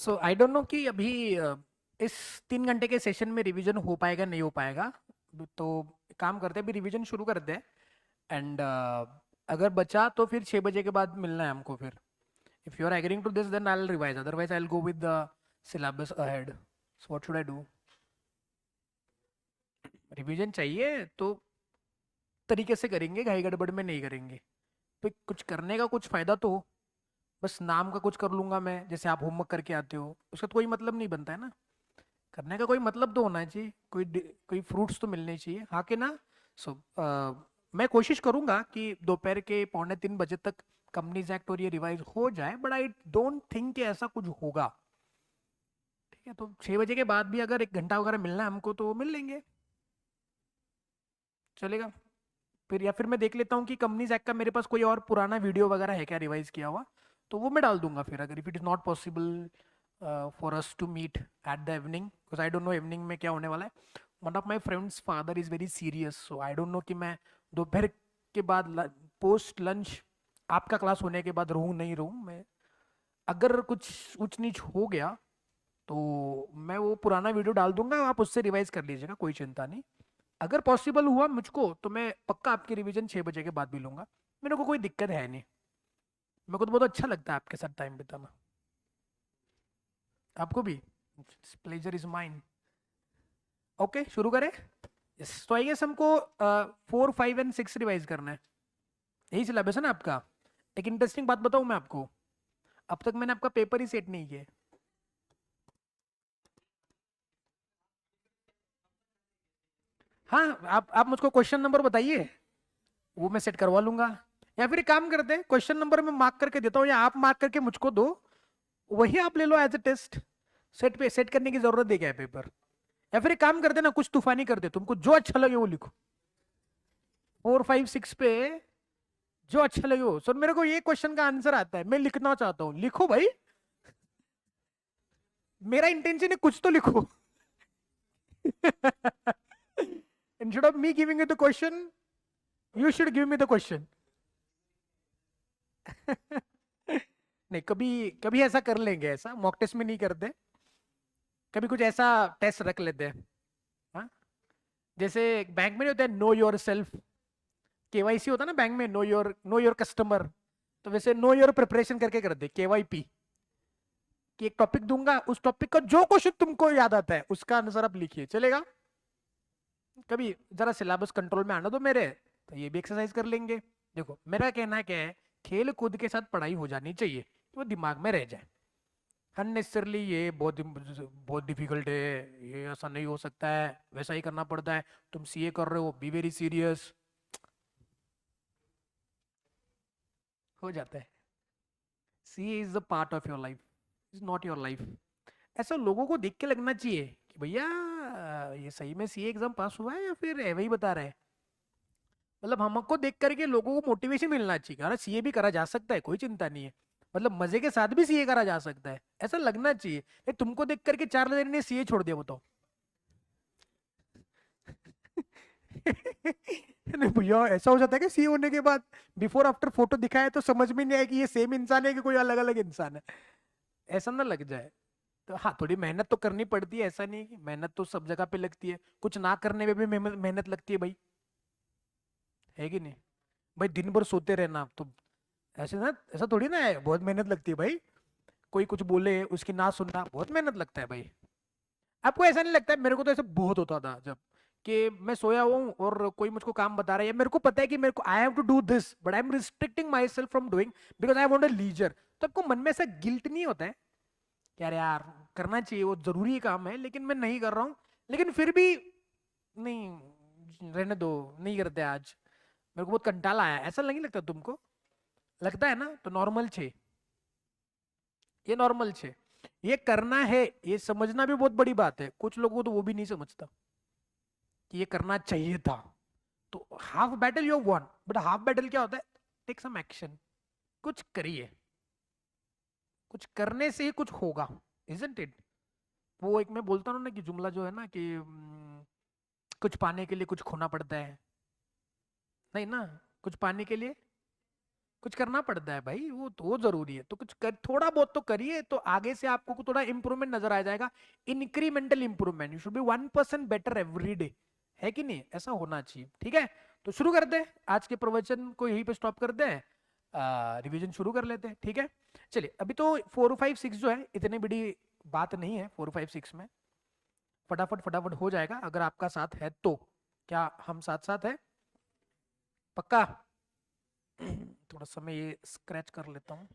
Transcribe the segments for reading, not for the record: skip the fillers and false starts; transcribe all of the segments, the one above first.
So I don't know कि अभी इस 3 घंटे के सेशन में रिवीजन हो पाएगा नहीं हो पाएगा। तो एक काम करते हैं, अभी रिवीजन शुरू करते हैं। एंड अगर बचा तो फिर 6 बजे के बाद मिलना है हमको फिर। If you are agreeing to this then I will revise, otherwise I will go with the syllabus ahead. So what should I do? Revision चाहिए तो तरीके से करेंगे, घाई गड़बड़ में नहीं करेंगे। तो कुछ करने का कुछ फायदा तो हो। बस नाम का कुछ कर लूंगा मैं, जैसे आप होमवर्क करके आते हो, उसका तो कोई मतलब नहीं बनता है ना। करने का कोई मतलब तो होना चाहिए, कोई फ्रूट्स तो मिलने चाहिए, हाँ कि ना। सो मैं कोशिश करूंगा कि दोपहर के 2:45 बजे तक कंपनीज एक्ट और ये रिवाइज हो जाए, बट आई डोंट थिंक कि ऐसा कुछ होगा। ठीक है, तो 6 बजे के बाद भी अगर 1 घंटा वगैरह मिलना है हमको तो मिल लेंगे, चलेगा। फिर या फिर मैं देख लेता हूँ कि कंपनीज एक्ट का मेरे पास कोई और पुराना वीडियो वगैरह है क्या रिवाइज किया हुआ, तो वो मैं डाल दूंगा फिर, अगर if it is not possible for us to meet at the evening, because I don't know evening में क्या होने वाला है। One of my friends father is very serious, so I don't know कि मैं दोपहर के बाद पोस्ट लंच आपका क्लास होने के बाद रहूँ नहीं रहूँ मैं। अगर कुछ ऊंच नीच हो गया तो मैं वो पुराना वीडियो डाल दूंगा, आप उससे रिवाइज कर लीजिएगा, कोई चिंता नहीं। अगर पॉसिबल हुआ मुझको तो मैं पक्का आपकी रिवीजन 6 बजे के बाद भी लूंगा। मेरे को कोई दिक्कत है नहीं, मेरे को तो बहुत अच्छा लगता है आपके साथ टाइम बिताना। आपको भी? Pleasure is mine. ओके, शुरू करें। यस, तो आई गेस हमको 4, 5 एंड 6 रिवाइज करना है। यही सिलेबस है ना आपका? एक इंटरेस्टिंग बात बताऊं मैं आपको, अब तक मैंने आपका पेपर ही सेट नहीं किया। हाँ, आप मुझको क्वेश्चन नंबर बताइए, वो मैं सेट करवा लूंगा। या फिर एक काम करते हैं, क्वेश्चन नंबर मैं मार्क करके देता हूँ या आप मार्क करके मुझको दो, वही आप ले लो एज ए टेस्ट। सेट करने की जरूरत है क्या है पेपर? या फिर एक काम करते ना, कुछ तूफानी कर दे, तुमको जो अच्छा लगे वो लिखो। 4, 5, 6 पे जो अच्छा लगे वो। सर मेरे को ये क्वेश्चन का आंसर आता है, मैं लिखना चाहता हूँ, लिखो भाई। मेरा इंटेंशन है कुछ तो लिखो। Instead of me giving you the question, you should give me the question. नहीं, कभी कभी ऐसा कर लेंगे, ऐसा मॉक टेस्ट में नहीं करते, कभी कुछ ऐसा टेस्ट रख लेते हैं। हाँ, जैसे बैंक में नहीं होता है नो योर सेल्फ, केवाईसी होता है ना बैंक में, नो योर कस्टमर। तो वैसे नो योर प्रिपरेशन करके कर दे, केवाईपी। कि एक टॉपिक दूंगा, उस टॉपिक का जो क्वेश्चन तुमको याद आता है उसका आंसर आप लिखिए, चलेगा? कभी जरा सिलेबस कंट्रोल में आना दो मेरे, तो ये भी एक्सरसाइज कर लेंगे। देखो मेरा कहना है क्या है, खेल कूद के साथ पढ़ाई हो जानी चाहिए, तो वो दिमाग में रह जाए। अननेसेसरली ये बहुत बहुत डिफिकल्ट है, ये ऐसा नहीं हो सकता है, वैसा ही करना पड़ता है, तुम सीए कर रहे हो, बी वेरी सीरियस, हो जाता है। CA is the part of your life, is not your life. ऐसा लोगों को देख के लगना चाहिए कि भैया ये सही में सीए एग्जाम पास हुआ है या फिर वही बता रहा है। मतलब हमको देख करके लोगों को मोटिवेशन मिलना चाहिए, अरे सीए भी करा जा सकता है, कोई चिंता नहीं है। मतलब मजे के साथ भी सीए करा जा सकता है, ऐसा लगना चाहिए। ये तुमको देख करके 4 जने ने सीए छोड़ दिया, बताओ। नहीं भैया, ऐसा हो जाता है कि सीए होने के बाद बिफोर आफ्टर फोटो दिखाए तो समझ में नहीं आया कि ये सेम इंसान है कि कोई अलग अलग इंसान है, ऐसा ना लग जाए। तो हाँ, थोड़ी मेहनत तो करनी पड़ती है, ऐसा नहीं कि मेहनत तो सब जगह पे लगती है, कुछ ना करने में भी मेहनत लगती है भाई, है कि नहीं? भाई दिन भर सोते रहना तो ऐसे ना, ऐसा थोड़ी ना है, बहुत मेहनत लगती है भाई। कोई कुछ बोले उसकी ना सुनना बहुत मेहनत लगता है भाई। आपको ऐसा नहीं लगता है? मेरे को तो ऐसा बहुत होता था जब, कि मैं सोया हुआ हूँ और कोई मुझको काम बता रहा है, मेरे को पता है कि मेरे को I have to do this but I am restricting my self from doing because I want a leisure. तो आपको मन में ऐसा गिल्ट नहीं होता है कि यार यार करना चाहिए, वो जरूरी काम है लेकिन मैं नहीं कर रहा हूँ, लेकिन फिर भी नहीं, रहने दो, नहीं करते आज, मेरे को बहुत कंटाला आया, ऐसा नहीं लगता तुमको? लगता है ना? तो नॉर्मल छे, ये नॉर्मल छे, ये करना है, ये समझना भी बहुत बड़ी बात है, कुछ लोगों को तो वो भी नहीं समझता कि ये करना चाहिए था। तो half battle you one, but half battle क्या होता है? टेक सम एक्शन, कुछ करिए, कुछ करने से ही कुछ होगा, इजंट इट? वो एक मैं बोलता हूँ ना कि जुमला जो है ना कि कुछ पाने के लिए कुछ खोना पड़ता है, नहीं ना? कुछ पाने के लिए कुछ करना पड़ता है भाई, वो तो वो जरूरी है, तो कुछ कर, थोड़ा बहुत तो करिए, तो आगे से आपको थोड़ा इंप्रूवमेंट नजर आ जाएगा। Incremental improvement, you should be 1% better every day, है कि नहीं, ऐसा होना चाहिए। ठीक है, तो शुरू करते हैं आज के प्रवचन को, यहीं पे स्टॉप करते हैं, रिवीजन शुरू कर लेते हैं। ठीक है, चलिए, अभी तो 4 5 6 जो है इतनी बड़ी बात नहीं है, 4 5 6 में फटाफट फटाफट हो जाएगा अगर आपका साथ है तो। क्या हम साथ साथ है? पक्का? थोड़ा सा मैं ये स्क्रैच कर लेता हूँ।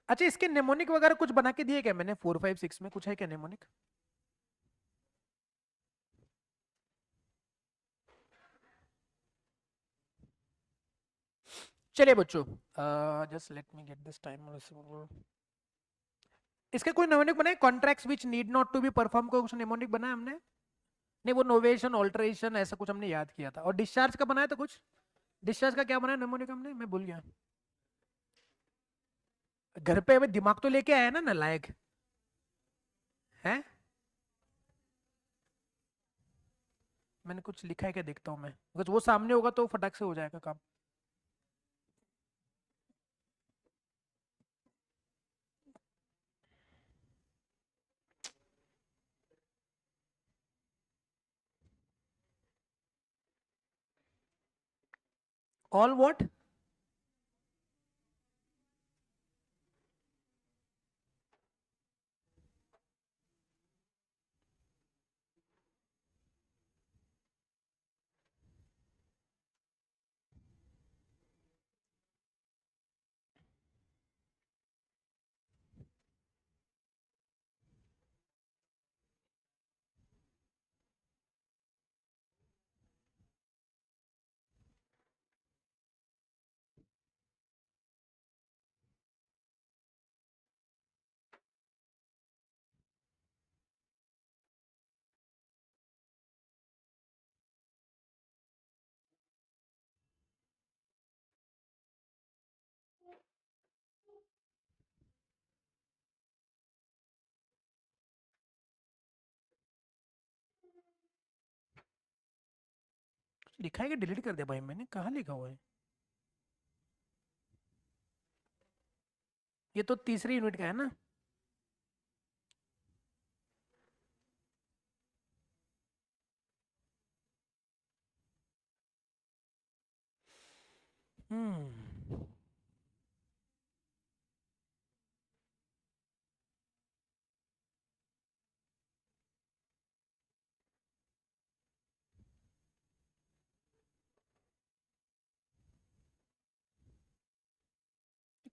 अच्छा, इसके नेमोनिक वगैरह कुछ बना के दिए क्या मैंने? 4 5 6 में कुछ है क्या नेमोनिक? चलिए बच्चों, just let me get this time. इसके कोई नेमोनिक बनाए? Contracts which need not to be perform को कुछ नेमोनिक बनाया हमने? नहीं, वो नोवेशन ऑल्टरेशन ऐसा कुछ हमने याद किया था। और डिस्चार्ज का बनाया था कुछ? डिस्चार्ज का क्या बनाया नेमोनिक हमने? मैं भूल गया। घर पे हमें दिमाग तो लेके आया ना नालायक है। मैंने कुछ लिखा है क्या, देखता हूँ मैं, अगर वो सामने होगा तो फटाक से हो जाएगा काम। All what? लिखा है कि डिलीट कर दिया भाई मैंने? कहाँ लिखा हुआ है? ये तो तीसरी यूनिट का है ना? हम्म,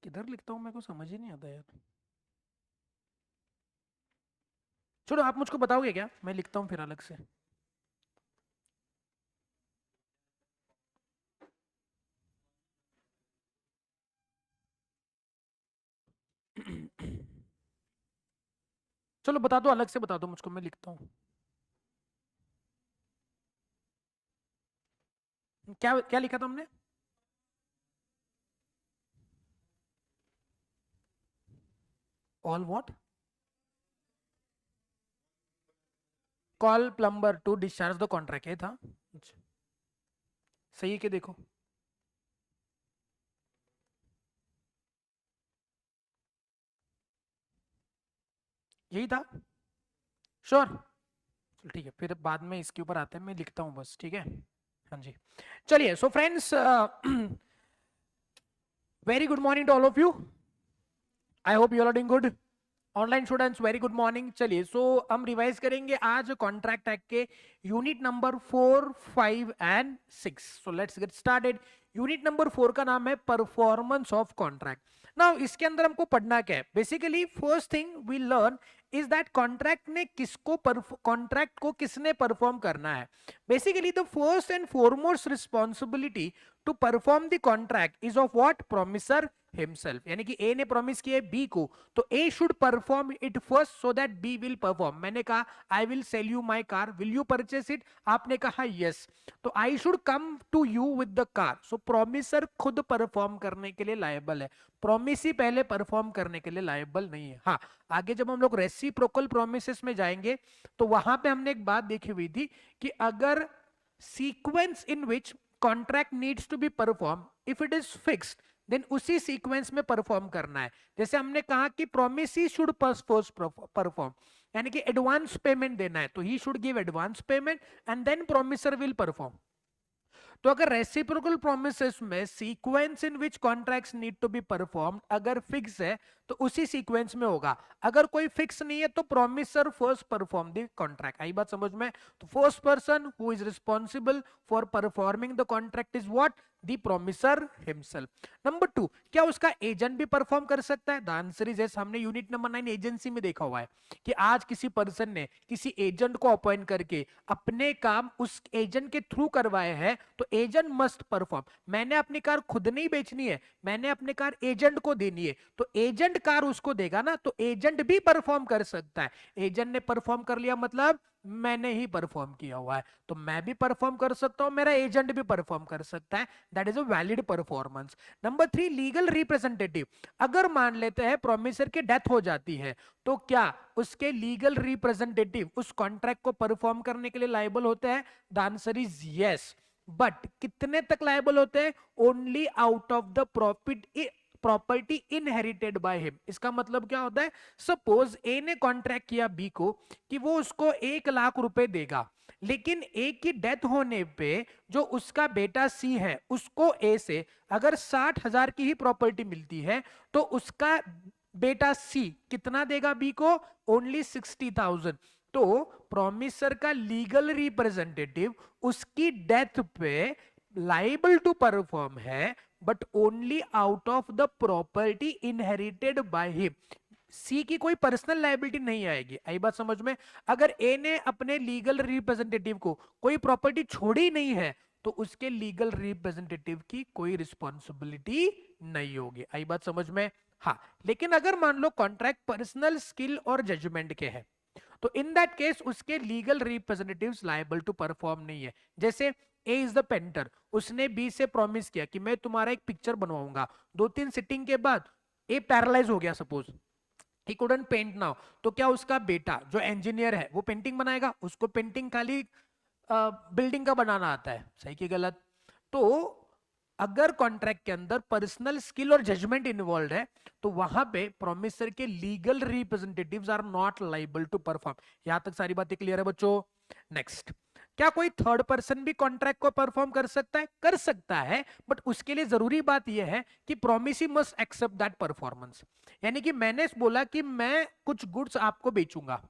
किधर लिखता हूँ मेरे को समझ ही नहीं आता यार। छोड़ो, आप मुझको बताओगे क्या, मैं लिखता हूँ फिर अलग से। चलो बता दो, अलग से बता दो मुझको, मैं लिखता हूँ। क्या क्या लिखा था हमने? All what? Call plumber to discharge the contract, ये था? अच्छा, सही है कि देखो। यही था? श्योर? चल ठीक है, फिर बाद में इसके ऊपर आते हैं, मैं लिखता हूँ बस, ठीक है। हाँ जी, चलिए। So friends, very good morning to all of you. I hope you are doing good. Online students, very good morning. चलिए, सो हम रिवाइज करेंगे आज कॉन्ट्रैक्ट एक्ट के unit number 4 5 and 6। So let's get started. Unit number 4 का नाम है performance of contract. Now इसके अंदर हमको पढ़ना क्या है? Basically first thing we learn is that contract ने किसको कॉन्ट्रैक्ट को किसने परफॉर्म करना है। Basically the first and foremost responsibility to perform the contract is of what? Promiser himself. यानी कि ए ने प्रॉमिस किया बी को, तो A should perform it first so that B will perform. मैंने कहा I will sell you my car, will you purchase it? आपने कहा यस, तो आई should come to you with the car. So promisor खुद perform करने के लिए liable है, प्रोमिस ही पहले परफॉर्म करने के लिए लायबल नहीं है। हाँ, आगे जब हम लोग रेसिप्रोकल प्रोमिसेस में जाएंगे तो वहां पे हमने एक बात देखी हुई थी कि अगर sequence in which contract needs to be perform, if it is fixed then उसी सीक्वेंस में परफॉर्म करना है। जैसे हमने कहा कि प्रोमिसी शुड फर्स्ट परफॉर्म, यानी कि एडवांस पेमेंट देना है तो he should give advance payment and then promisor will perform. तो अगर रेसिप्रोकल प्रोमिसेस में sequence in which contracts need to be performed अगर फिक्स है तो उसी सीक्वेंस में होगा, अगर कोई फिक्स नहीं है तो promiser first perform the contract. आई बात समझ में? तो first person who is responsible for performing the contract is what? The promiser himself. Number 2, क्या उसका एजेंट भी परफॉर्म कर सकता है? The answer is yes. हमने यूनिट नंबर 9 एजेंसी में देखा हुआ है कि आज किसी पर्सन ने किसी एजेंट को अपॉइंट करके अपने काम उस एजेंट के थ्रू करवाए हैं तो एजेंट मस्ट परफॉर्म। मैंने अपनी कार खुद नहीं बेचनी है, मैंने अपनी कार एजेंट को देनी है तो एजेंट कार उसको देगा ना, तो एजेंट भी परफॉर्म कर सकता है। एजेंट ने परफॉर्म कर लिया मतलब मैंने ही परफॉर्म किया हुआ है, तो मैं भी परफॉर्म कर सकता हूं, मेरा एजेंट भी परफॉर्म कर सकता है। That is a valid performance. Number 3, legal representative. अगर मान लेते हैं प्रोमिसर की डेथ हो जाती है तो क्या उसके लीगल रिप्रेजेंटेटिव उस कॉन्ट्रैक्ट को परफॉर्म करने के लिए लायबल होते हैं? The answer is yes. But कितने तक लायबल होते हैं? Only out of the property inherited by him. इसका मतलब क्या होता है? सपोज ए ने कॉन्ट्रैक्ट किया बी को कि वो उसको 1 लाख रुपए देगा, लेकिन ए की डेथ होने पे जो उसका बेटा सी है उसको ए से अगर 60,000 की ही प्रॉपर्टी मिलती है तो उसका बेटा सी कितना देगा बी को? ओनली 60,000। तो प्रोमिसर का लीगल रिप्रेजेंटेटिव उसकी डेथ पे लाइबल टू परफॉर्म है but only out of the property inherited by him. C की कोई पर्सनल लायबिलिटी नहीं आएगी। आई बात समझ में? अगर ए ने अपने लीगल रिप्रेजेंटेटिव को कोई प्रॉपर्टी छोड़ी नहीं है तो उसके लीगल रिप्रेजेंटेटिव की कोई रिस्पॉन्सिबिलिटी नहीं होगी। आई बात समझ में? हाँ, लेकिन अगर मान लो कॉन्ट्रैक्ट पर्सनल स्किल और जजमेंट के हैं तो इन दैट केस उसके legal representatives liable to perform नहीं है। जैसे ए इज द पेंटर, उसने बी से प्रॉमिस किया कि मैं तुम्हारा एक पिक्चर बनवाऊंगा, 2-3 सिटिंग के बाद ए पैरालाइज हो गया suppose, he couldn't paint now, तो क्या उसका बेटा जो इंजीनियर है वो पेंटिंग बनाएगा? उसको पेंटिंग खाली बिल्डिंग का बनाना आता है। सही कि गलत? तो अगर कॉन्ट्रैक्ट के अंदर पर्सनल स्किल और जजमेंट इन्वॉल्व है तो वहां पे प्रोमिसर के legal representatives are not liable to perform. यहां तक सारी बातें क्लियर है बच्चों? नेक्स्ट, क्या कोई थर्ड पर्सन भी कॉन्ट्रैक्ट को परफॉर्म कर सकता है? कर सकता है, बट उसके लिए जरूरी बात यह है कि promisee must accept that performance. यानी कि मैंने बोला कि मैं कुछ गुड्स आपको बेचूंगा,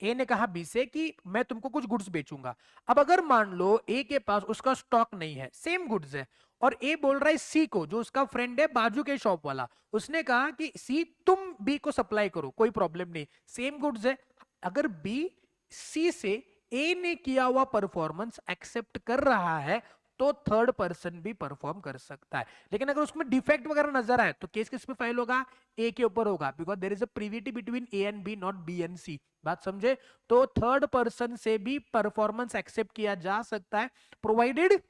ए ने कहा बी से कि मैं तुमको कुछ गुड्स बेचूंगा। अब अगर मान लो ए के पास उसका स्टॉक नहीं है, सेम गुड्स है, और ए बोल रहा है सी को जो उसका फ्रेंड है बाजू के शॉप वाला, उसने कहा कि सी तुम बी को सप्लाई करो, कोई प्रॉब्लम नहीं, सेम गुड्स है। अगर बी सी से ए ने किया हुआ परफॉर्मेंस एक्सेप्ट कर रहा है तो थर्ड पर्सन भी परफॉर्म कर सकता है। लेकिन अगर उसमें डिफेक्ट वगैरह नजर आए तो केस किस पे फाइल होगा? ए के ऊपर होगा, because there is a privity between A and B, not B and C. बात समझे? तो थर्ड पर्सन से भी परफॉर्मेंस एक्सेप्ट किया जा सकता है provided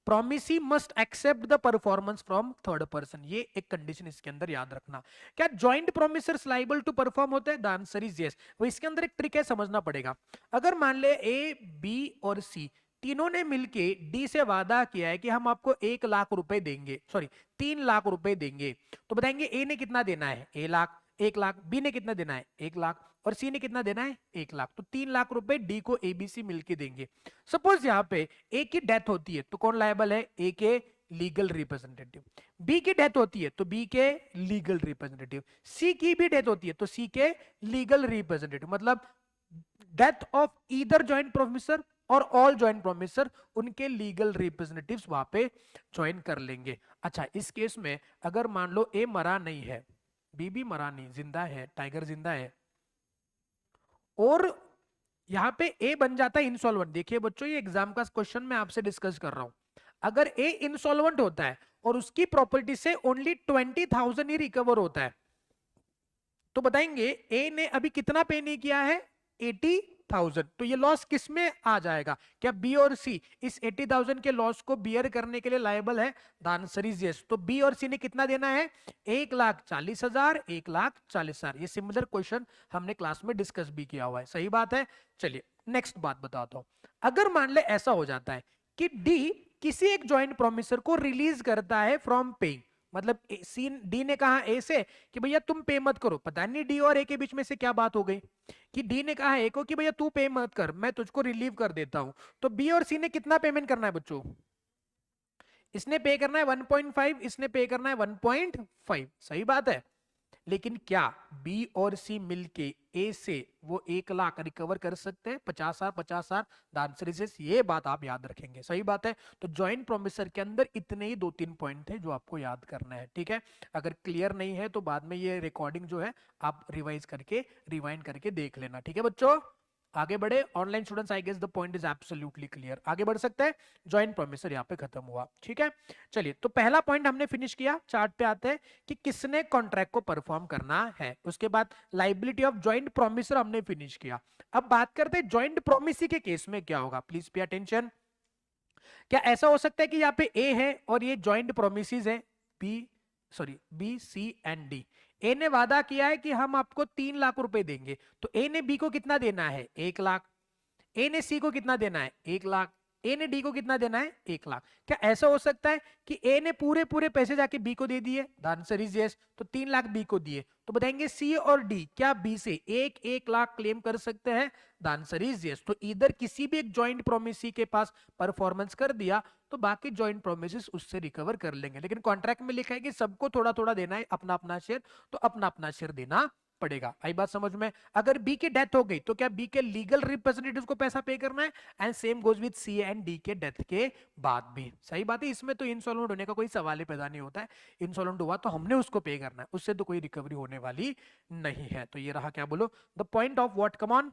promisee must accept the performance from third person. ये एक कंडीशन इसके अंदर याद रखना। क्या joint promisors liable to perform होते हैं? The answer is yes. वो इसके अंदर एक ट्रिक है, समझना पड़ेगा। अगर मान ले ए बी और सी तीनों ने मिलके डी से वादा किया है कि हम आपको 1 लाख रुपए देंगे, सॉरी 3 लाख रुपए देंगे, तो बताएंगे ए ने कितना देना है? 1 लाख, बी ने कितना देना है? 1 लाख, और सी ने कितना देना है? 1 लाख। तो 3 लाख रुपए डी को एबीसी मिलके देंगे। सपोज यहाँ पे ए की डेथ होती है तो कौन लायबल है? ए के लीगल रिप्रेजेंटेटिव। बी की डेथ होती है तो बी के लीगल रिप्रेजेंटेटिव। सी की भी डेथ होती है तो सी के लीगल रिप्रेजेंटेटिव। मतलब death of either joint promisor और ऑल जॉइंट प्रोमिसर, उनके लीगल रिप्रेजेंटेटिव्स वहां पे ज्वाइन कर लेंगे। अच्छा, इस केस में अगर मान लो ए मरा नहीं है, बी भी मरा नहीं, जिंदा है, टाइगर जिंदा है, और यहां पे ए बन जाता है इंसॉल्वेंट। देखिए बच्चों, ये एग्जाम का क्वेश्चन मैं आपसे डिस्कस कर रहा हूं। अगर ए इंसॉल्वेंट होता है और उसकी प्रॉपर्टी से ओनली 20,000 ही रिकवर होता है तो बताएंगे ए ने अभी कितना पे नहीं किया है? 80,000। तो ये लॉस किस में आ जाएगा? क्या बी और सी इस 80,000 के लॉस को बियर करने के लिए लायबल है? The answer is yes. तो बी और सी ने कितना देना है? 1,40,000, 1,40,000। ये सिमिलर क्वेश्चन हमने क्लास में डिस्कस भी किया हुआ है। सही बात है। चलिए नेक्स्ट बात बताता हूं। अगर मान ले ऐसा हो जाता है कि डी किसी एक जॉइंट प्रोमिसर को रिलीज करता है फ्रॉम पेइंग, मतलब सीन डी ने कहा ए से कि भैया तुम पे मत करो, पता नहीं डी और ए के बीच में से क्या बात हो गई कि डी ने कहा ए को कि भैया तू पे मत कर, मैं तुझको रिलीव कर देता हूं। तो बी और सी ने कितना पेमेंट करना है बच्चों? इसने पे करना है 1.5, इसने पे करना है 1.5, सही बात है। लेकिन क्या बी और सी मिलके ए से वो 1 लाख रिकवर कर सकते हैं? 50,000 50,000? द आंसर इज ये बात आप याद रखेंगे, सही बात है। तो जॉइंट प्रोमिसर के अंदर इतने ही 2-3 पॉइंट थे जो आपको याद करना है, ठीक है। अगर क्लियर नहीं है तो बाद में ये रिकॉर्डिंग जो है आप रिवाइज करके रिवाइंड करके देख लेना, ठीक है बच्चों। आगे बढ़े online students, I guess the point is absolutely clear. आगे बढ़ सकते हैं, जॉइंट प्रोमिसर यहाँ पे खत्म हुआ, ठीक है। चलिए, तो पहला पॉइंट हमने फिनिश किया, चार्ट पे आते हैं कि किसने कॉन्ट्रैक्ट को परफॉर्म करना है। उसके बाद लाइबिलिटी ऑफ जॉइंट प्रोमिसर हमने फिनिश किया। अब बात करते हैं जॉइंट प्रोमिसी के केस में क्या होगा, प्लीज पे अटेंशन। क्या ऐसा हो सकता है कि यहाँ पे ए है और ये जॉइंट प्रोमिसेस है, बी सी एंड डी। ए ने वादा किया है कि हम आपको 3 लाख रुपए देंगे, तो ए ने बी को कितना देना है? 1 लाख। ए ने सी को कितना देना है? 1 लाख। ए ने डी को कितना देना है? 1 लाख। क्या ऐसा हो सकता है कि ए ने पूरे पूरे पैसे जाके बी को दे दिए? The answer is yes. तो 3 लाख बी को दिए, तो बताएंगे सी और डी क्या बी से 1-1 लाख क्लेम कर सकते हैं? The answer is yes. तो इधर किसी भी एक जॉइंट प्रोमिसी के पास परफॉर्मेंस कर दिया तो बाकी जॉइंट प्रोमिसेस उससे रिकवर कर लेंगे। लेकिन कॉन्ट्रैक्ट में लिखा है कि सबको थोड़ा थोड़ा देना है, अपना अपना शेयर, तो अपना अपना शेयर देना पड़ेगा। आई बात समझ में? अगर बी की डेथ हो गई तो क्या बी के लीगल रिप्रेजेंटेटिव को पैसा पे करना है? And same goes with C and D के डेथ के बाद भी, सही बात है। इसमें तो इंसॉल्वेंट होने का कोई सवाल ही पैदा नहीं होता है। इंसॉल्वेंट हुआ तो हमने उसको पे करना है, उससे तो कोई रिकवरी होने वाली नहीं है। तो ये रहा, क्या बोलो, the point of what, come on,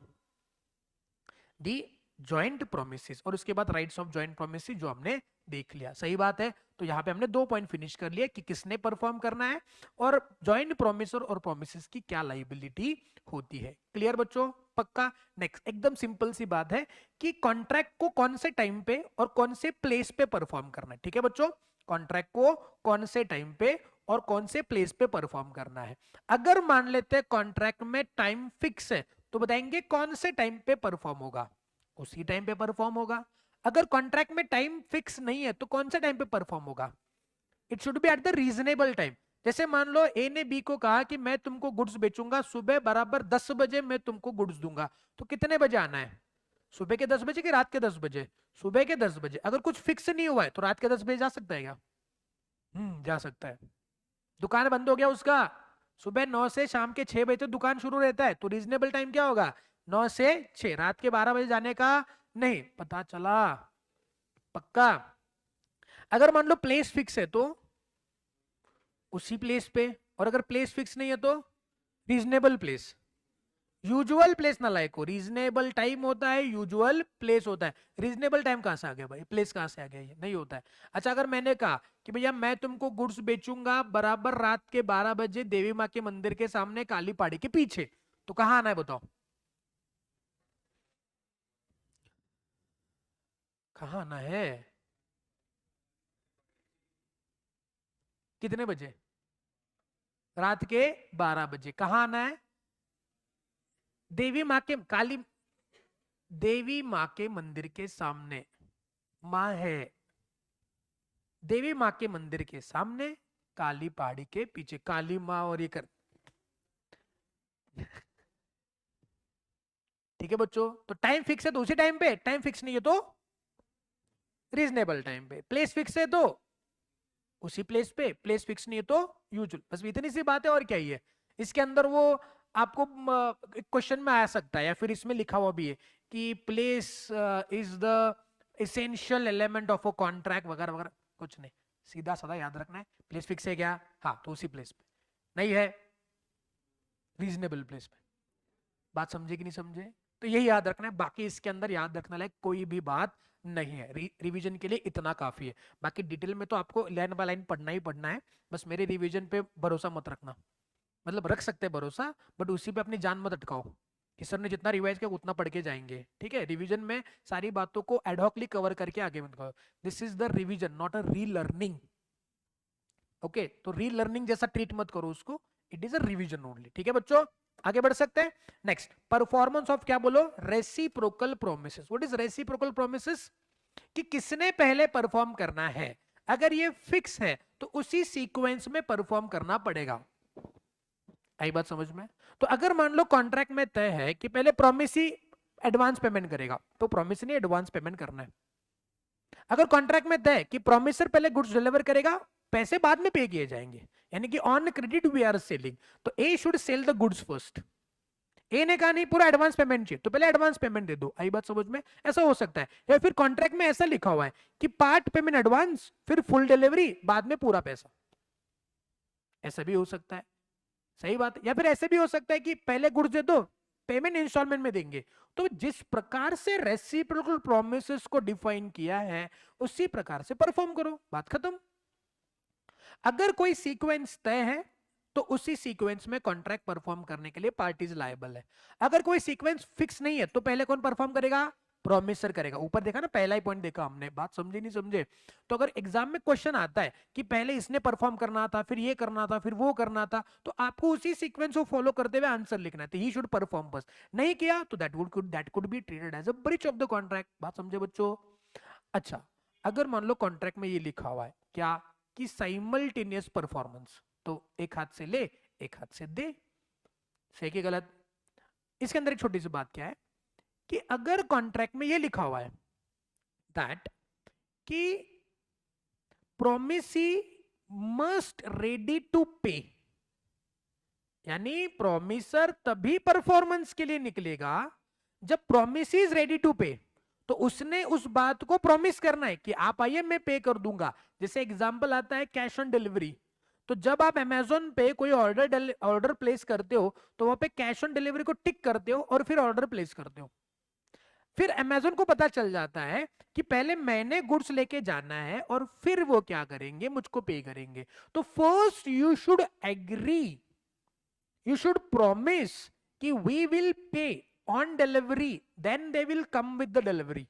the joint promises. और उसके बाद राइट्स ऑफ जॉइंट प्रोमिसेस जो हमने देख लिया, सही बात है। तो यहाँ पे हमने 2 पॉइंट फिनिश कर लिए कि किसने परफॉर्म करना है और जॉइंट प्रोमिसर और प्रोमिसेस की क्या लाइबिलिटी होती है। क्लियर बच्चों? पक्का? नेक्स्ट, एकदम सिंपल सी बात है कि कॉन्ट्रैक्ट को कौन से टाइम पे और कौन से प्लेस पे परफॉर्म करना है, ठीक है बच्चों। कॉन्ट्रैक्ट को कौन से टाइम पे और कौन से प्लेस पे परफॉर्म करना है। अगर मान लेते हैं कॉन्ट्रैक्ट में टाइम फिक्स है तो बताएंगे कौन से टाइम पे परफॉर्म होगा, उसी टाइम पे परफॉर्म होगा। अगर कॉन्ट्रैक्ट में टाइम फिक्स नहीं है तो कौन से टाइम पे परफॉर्म होगा? It should be at the reasonable time. जैसे मान लो ए ने बी को कहा कि मैं तुमको गुड्स बेचूंगा, सुबह बराबर 10 बजे मैं तुमको गुड्स दूंगा, तो कितने बजे आना है? सुबह के 10 बजे कि रात के 10 बजे? सुबह के 10 बजे। अगर कुछ फिक्स नहीं हुआ है तो रात के 10 बजे जा सकता है क्या? जा सकता है। दुकान बंद हो गया उसका, सुबह 9 से शाम के 6 बजे तक दुकान शुरू रहता है, तो रीजनेबल टाइम क्या होगा? 9 से 6, रात के 12 बजे जाने का नहीं। पता चला? पक्का? अगर मान लो प्लेस फिक्स है तो उसी प्लेस पे, और अगर प्लेस फिक्स नहीं है तो रीजनेबल प्लेस। यूजुअल प्लेस ना लायक, रीजनेबल टाइम होता है, यूजुअल प्लेस होता है। रीजनेबल टाइम कहां से आ गया भाई? प्लेस कहां से आ गया? ये नहीं होता है। अच्छा, अगर मैंने कहा कि भैया मैं तुमको गुड्स बेचूंगा बराबर रात के 12 बजे देवी माँ के मंदिर के सामने काली पहाड़ी के पीछे, तो कहां आना है बताओ? कहां आना है? कितने बजे? रात के 12 बजे। कहां आना है? देवी माँ के काली देवी माँ के मंदिर के सामने। माँ है, देवी माँ के मंदिर के सामने, काली पहाड़ी के पीछे। काली माँ और ये कर ठीक है बच्चों। तो टाइम फिक्स है तो उसी टाइम पे, टाइम फिक्स नहीं है तो रीजनेबल टाइम पे, प्लेस फिक्स है तो उसी प्लेस पे, प्लेस फिक्स नहीं है तो यूजुअल। बस इतनी सी बात है, और क्या ही है इसके अंदर। वो आपको क्वेश्चन में आ सकता है या फिर इसमें लिखा हुआ भी है कि place is the essential element of a contract वगैरह वगैरह। कुछ नहीं, सीधा साधा याद रखना है। प्लेस फिक्स है क्या? हाँ, तो उसी प्लेस पे। नहीं है, रीजनेबल प्लेस पे। बात समझे कि नहीं समझे? तो यही याद रखना है, बाकी इसके अंदर याद रखने लायक कोई भी बात नहीं है। रिवीजन के लिए इतना काफी है। बाकी डिटेल में तो आपको लाइन बाय लाइन पढ़ना ही पढ़ना है। बस मेरे रिवीजन पे भरोसा मत रखना, मतलब रख सकते हैं भरोसा, बट उसी पे अपनी जान मत अटकाओ कि सर ने जितना रिवाइज किया उतना पढ़ के जाएंगे। ठीक है, रिवीजन में सारी बातों को एडहॉकली कवर करके आगे मत करो। This is the revision, not a री लर्निंग। ओके, तो री लर्निंग जैसा ट्रीट मत करो उसको, it is a revision only. ठीक है बच्चों, आगे बढ़ सकते हैं। नेक्स्ट, परफॉर्मेंस ऑफ क्या बोलो? Reciprocal promises. What is reciprocal promises? कि किसने पहले परफॉर्म करना है। अगर ये फिक्स है तो उसी सीक्वेंस में परफॉर्म करना पड़ेगा। आई बात समझ में? तो अगर मान लो कॉन्ट्रैक्ट में तय है कि पहले प्रोमिसी एडवांस पेमेंट करेगा, तो प्रोमिस ने एडवांस पेमेंट करना है। अगर कॉन्ट्रैक्ट में तय कि प्रोमिसर पहले गुड्स डिलीवर करेगा, पैसे बाद में पे किए जाएंगे, यानी कि on credit we are selling, तो A should sell the goods first. A ने कहा नहीं पूरा एडवांस पेमेंट चाहिए, तो पहले एडवांस पेमेंट दे दो। आई बात समझ में? ऐसा हो सकता है। या फिर कॉन्ट्रैक्ट में ऐसा लिखा हुआ है कि पार्ट पेमेंट एडवांस, फिर फुल डिलीवरी, बाद में पूरा पैसा। ऐसा भी हो सकता है। सही बात है। या फिर ऐसे भी हो सकता है कि पहले गुड्स दे दो, पेमेंट इंस्टॉलमेंट में देंगे। तो जिस प्रकार से रेसिप्रोकल प्रोमिसेस को डिफाइन किया है उसी प्रकार से परफॉर्म करो, बात खत्म। अगर कोई सीक्वेंस तय है तो उसी सीक्वेंस में कॉन्ट्रैक्ट परफॉर्म करने के लिए पार्टीज लायबल है। अगर कोई सीक्वेंस फिक्स नहीं है तो पहले कौन परफॉर्म करेगा? प्रोमिसर करेगा। ऊपर देखा ना, पहला ही पॉइंट देखा हमने, बात समझे नहीं समझे? तो अगर एग्जाम में क्वेश्चन आता है कि पहले इसने परफॉर्म करना था, फिर ये करना था, फिर वो करना था, तो आपको उसी सीक्वेंस को फॉलो करते हुए आंसर लिखना है। He should perform first. नहीं किया तो that could be treated as a breach of the contract. बात समझे बच्चों? अच्छा, अगर मान लो कॉन्ट्रैक्ट में ये लिखा हुआ है क्या कि साइमल्टेनियस परफॉर्मेंस, तो एक हाथ से ले एक हाथ से दे, सही कि गलत? इसके अंदर एक छोटी सी बात क्या है कि अगर कॉन्ट्रैक्ट में ये लिखा हुआ है दैट कि प्रोमिसी मस्ट रेडी टू पे, यानी प्रोमिसर तभी परफॉर्मेंस के लिए निकलेगा जब प्रोमिस इज रेडी टू पे, तो उसने उस बात को प्रॉमिस करना है कि आप आइए मैं पे कर दूंगा। जैसे एग्जांपल आता है कैश ऑन डिलीवरी, तो जब आप अमेजोन पे कोई ऑर्डर प्लेस करते हो तो वहां पे कैश ऑन डिलीवरी को टिक करते हो और फिर ऑर्डर प्लेस करते हो। फिर अमेजोन को पता चल जाता है कि पहले मैंने गुड्स लेके जाना है और फिर वो क्या करेंगे, मुझको पे करेंगे। तो first you should agree, you should promise कि we will pay on delivery, then they will come with the delivery।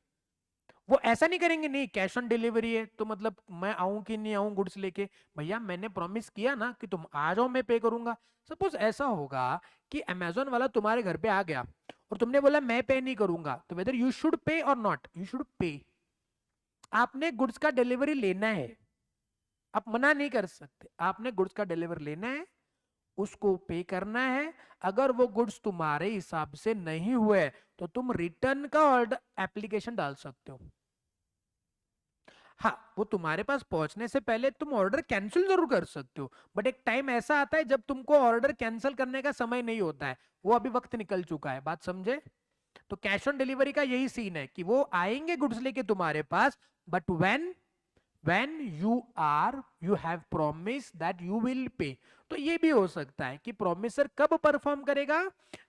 वो ऐसा नहीं करेंगे, नहीं कैश ऑन डिलीवरी है तो मतलब मैं आऊं कि नहीं आऊं गुड्स लेके, भैया मैंने प्रॉमिस किया ना कि तुम आ जाओ मैं पे करूंगा। सपोज ऐसा होगा कि अमेजोन वाला तुम्हारे घर पे आ गया और तुमने बोला मैं पे नहीं करूंगा, तो वेदर यू शुड पे और नॉट, यू शुड पे। आपने गुड्स का डिलीवरी लेना है, आप मना नहीं कर सकते, आपने गुड्स का डिलीवरी लेना है, उसको पे करना है। अगर वो गुड्स तुम्हारे हिसाब से नहीं हुए तो तुम रिटर्न का ऑर्डर एप्लीकेशन डाल सकते हो। हाँ, वो तुम्हारे पास पहुंचने से पहले तुम ऑर्डर कैंसिल जरूर कर सकते हो, बट एक टाइम ऐसा आता है जब तुमको ऑर्डर कैंसिल करने का समय नहीं होता है, वो अभी वक्त निकल चुका है। बात समझे? तो कैश ऑन डिलीवरी का यही सीन है कि वो आएंगे गुड्स लेके तुम्हारे पास, but when you have promised that you will pay। तो ये भी हो सकता है कि प्रोमिसर कब परफॉर्म करेगा,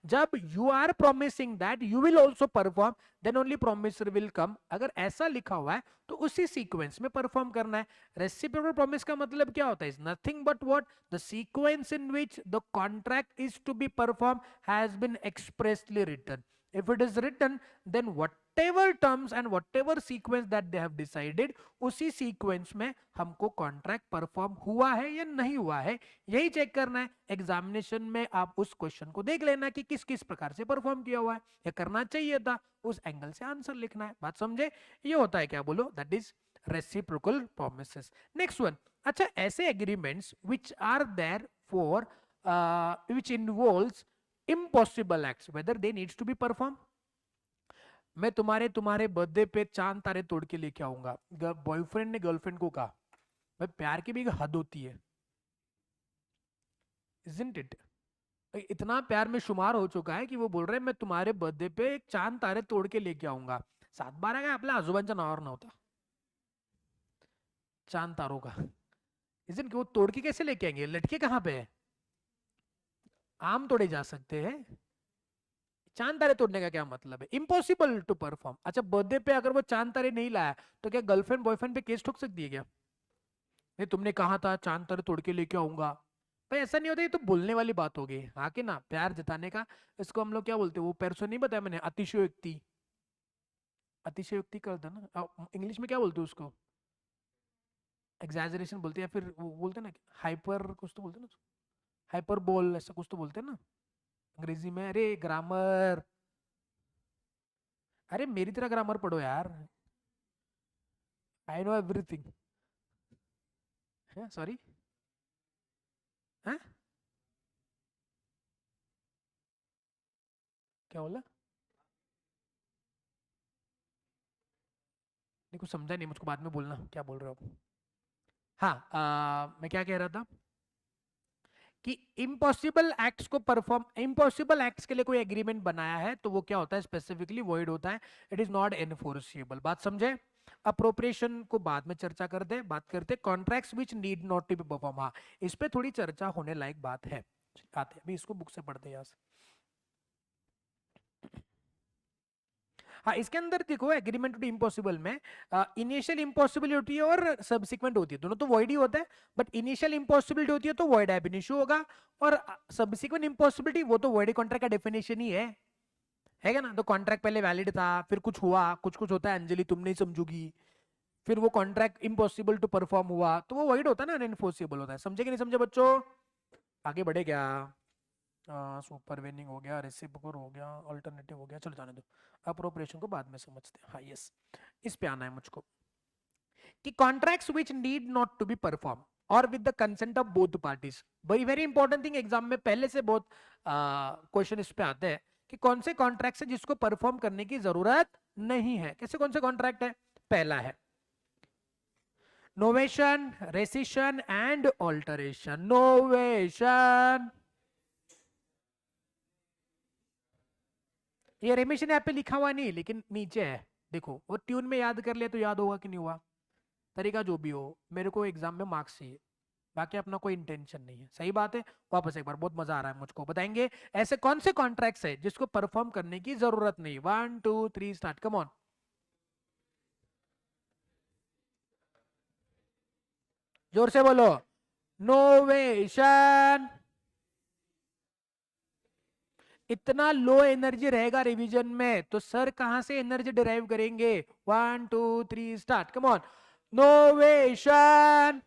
जब you are promising that you will also perform, then only promiser will come। अगर ऐसा लिखा हुआ है तो उसी सीक्वेंस में परफॉर्म करना है। रेसिप्रोकल प्रॉमिस का मतलब क्या होता है? Is nothing but what the sequence in which the contract is to be perform has been expressly written. If it is written, then whatever terms and whatever sequence that they have decided, उसी sequence में हमको contract perform हुआ है या नहीं हुआ है, यही चेक करना है। एग्जामिनेशन में आप उस क्वेश्चन को देख लेना कि किस किस प्रकार से परफॉर्म किया हुआ है या करना चाहिए था, उस एंगल से आंसर लिखना है। बात समझे? ये होता है क्या बोलो, that is reciprocal promises. Next one, अच्छा ऐसे agreements which are there for which involves impossible acts whether they needs to be performed। मैं तुम्हारे बर्थडे पे चांद तारे तोड़ के लेके आऊंगा, बॉयफ्रेंड ने गर्लफ्रेंड को कहा, भाई प्यार की भी एक हद होती है, isn't it? इतना प्यार में शुमार हो चुका है कि वो बोल रहे हैं मैं तुम्हारे बर्थडे पे एक चांद तारे तोड़ के लेके आऊंगा। 7-12 का आपल्या आजोबांचा नावावर नव्हता चांद तारों का, isn't कि वो तोड़ के कैसे लेके आएंगे, लटके कहाँ पे है? आम तोड़े जा सकते हैं, चांद तारे तोड़ने का क्या मतलब है? Impossible to perform. अच्छा बर्थडे पे अगर वो चांद तारे नहीं लाया तो क्या गर्लफ्रेंड बॉयफ्रेंड पे केस ठोक सकती है क्या? नहीं तुमने कहा था चांद तारे तोड़ के लेके आऊंगा, भाई ऐसा नहीं होता, ये तो बोलने वाली बात हो गई। हाँ कि ना, प्यार जताने का इसको हम लोग क्या बोलते हैं, वो परसों नहीं बताया मैंने, अतिशयोक्ति। अतिशयोक्ति करता ना, इंग्लिश में क्या बोलते हैं उसको? एग्जैजरेशन बोलते हैं, या फिर वो बोलते हैं ना हाइपर कुछ तो बोलते हैं ना, हाइपर बोल ऐसा कुछ तो बोलते हैं ना अंग्रेजी में। अरे ग्रामर, अरे मेरी तरह ग्रामर पढ़ो यार। I know everything. सॉरी। क्या बोला? नहीं, कुछ समझा नहीं, मुझको बाद में बोलना क्या बोल रहे हो आप। हाँ, मैं क्या कह रहा था कि इम्पॉसिबल एक्ट्स को परफॉर्म, इम्पॉसिबल एक्ट्स के लिए कोई एग्रीमेंट बनाया है तो वो क्या होता है, स्पेसिफिकली वॉइड होता है। It is not enforceable. बात समझे? अप्रोप्रिएशन को बाद में चर्चा करते, बात करते contracts which need not to be perform. हाँ, इस पे थोड़ी चर्चा होने लायक बात है। आते अभी इसको बुक से पढ़ते हैं यहाँ से। हाँ, इसके अंदर देखो एग्रीमेंट टू इम्पॉसिबल में इनिशियल इम्पॉसिबिलिटी और सब्सिक्वेंट होती है, दोनों तो वॉइड ही होता है। बट इनिशियल इम्पॉसिबिलिटी होती है तो वॉइड एब इनिशियो होगा, और सब्सिक्वेंट इम्पॉसिबिलिटी वो तो वॉइड कॉन्ट्रैक्ट का डेफिनेशन ही है क्या ना? तो कॉन्ट्रैक्ट पहले वैलिड था, फिर कुछ हुआ, कुछ कुछ होता है अंजलि तुम नहीं समझोगी, फिर वो कॉन्ट्रैक्ट इम्पॉसिबल टू परफॉर्म हुआ तो वो वॉइड होता है ना, अनएनफोर्सेबल होता है। समझे कि नहीं समझे बच्चों? आगे बढ़े क्या? सुपर वेनिंग हो गया, रेसिप्रोकल हो गया, अल्टरनेटिव हो गया, चलो जाने दो। अप्रोप्रिएशन को बाद में समझते हैं। हाँ यस, इस पे आना है मुझको कि contracts which need not to be perform और with the consent of both parties. Very very important thing, exam में पहले से बहुत क्वेश्चन इस पे आते हैं कि कौन से कॉन्ट्रैक्ट है जिसको परफॉर्म करने की जरूरत नहीं है। कैसे कौन से कॉन्ट्रैक्ट है? पहला है novation, rescission and alteration. Novation, ये रेमिशन यहाँ पे लिखा हुआ नहीं लेकिन नीचे है, देखो वो ट्यून में याद कर लिया तो याद होगा कि नहीं हुआ। तरीका जो भी हो, मेरे को एग्जाम में मार्क्स चाहिए, बाकी अपना कोई इंटेंशन नहीं है। सही बात है। वापस एक बार, बहुत मजा आ रहा है मुझको, बताएंगे ऐसे कौन से कॉन्ट्रैक्ट्स है जिसको परफॉर्म करने की जरूरत नहीं। 1 2 3 स्टार्ट, कम ऑन। जोर से बोलो। नोवेशन। इतना लो एनर्जी रहेगा रिवीजन में तो सर कहां से एनर्जी डिराइव करेंगे? 1 2 3 start, come on. Novation.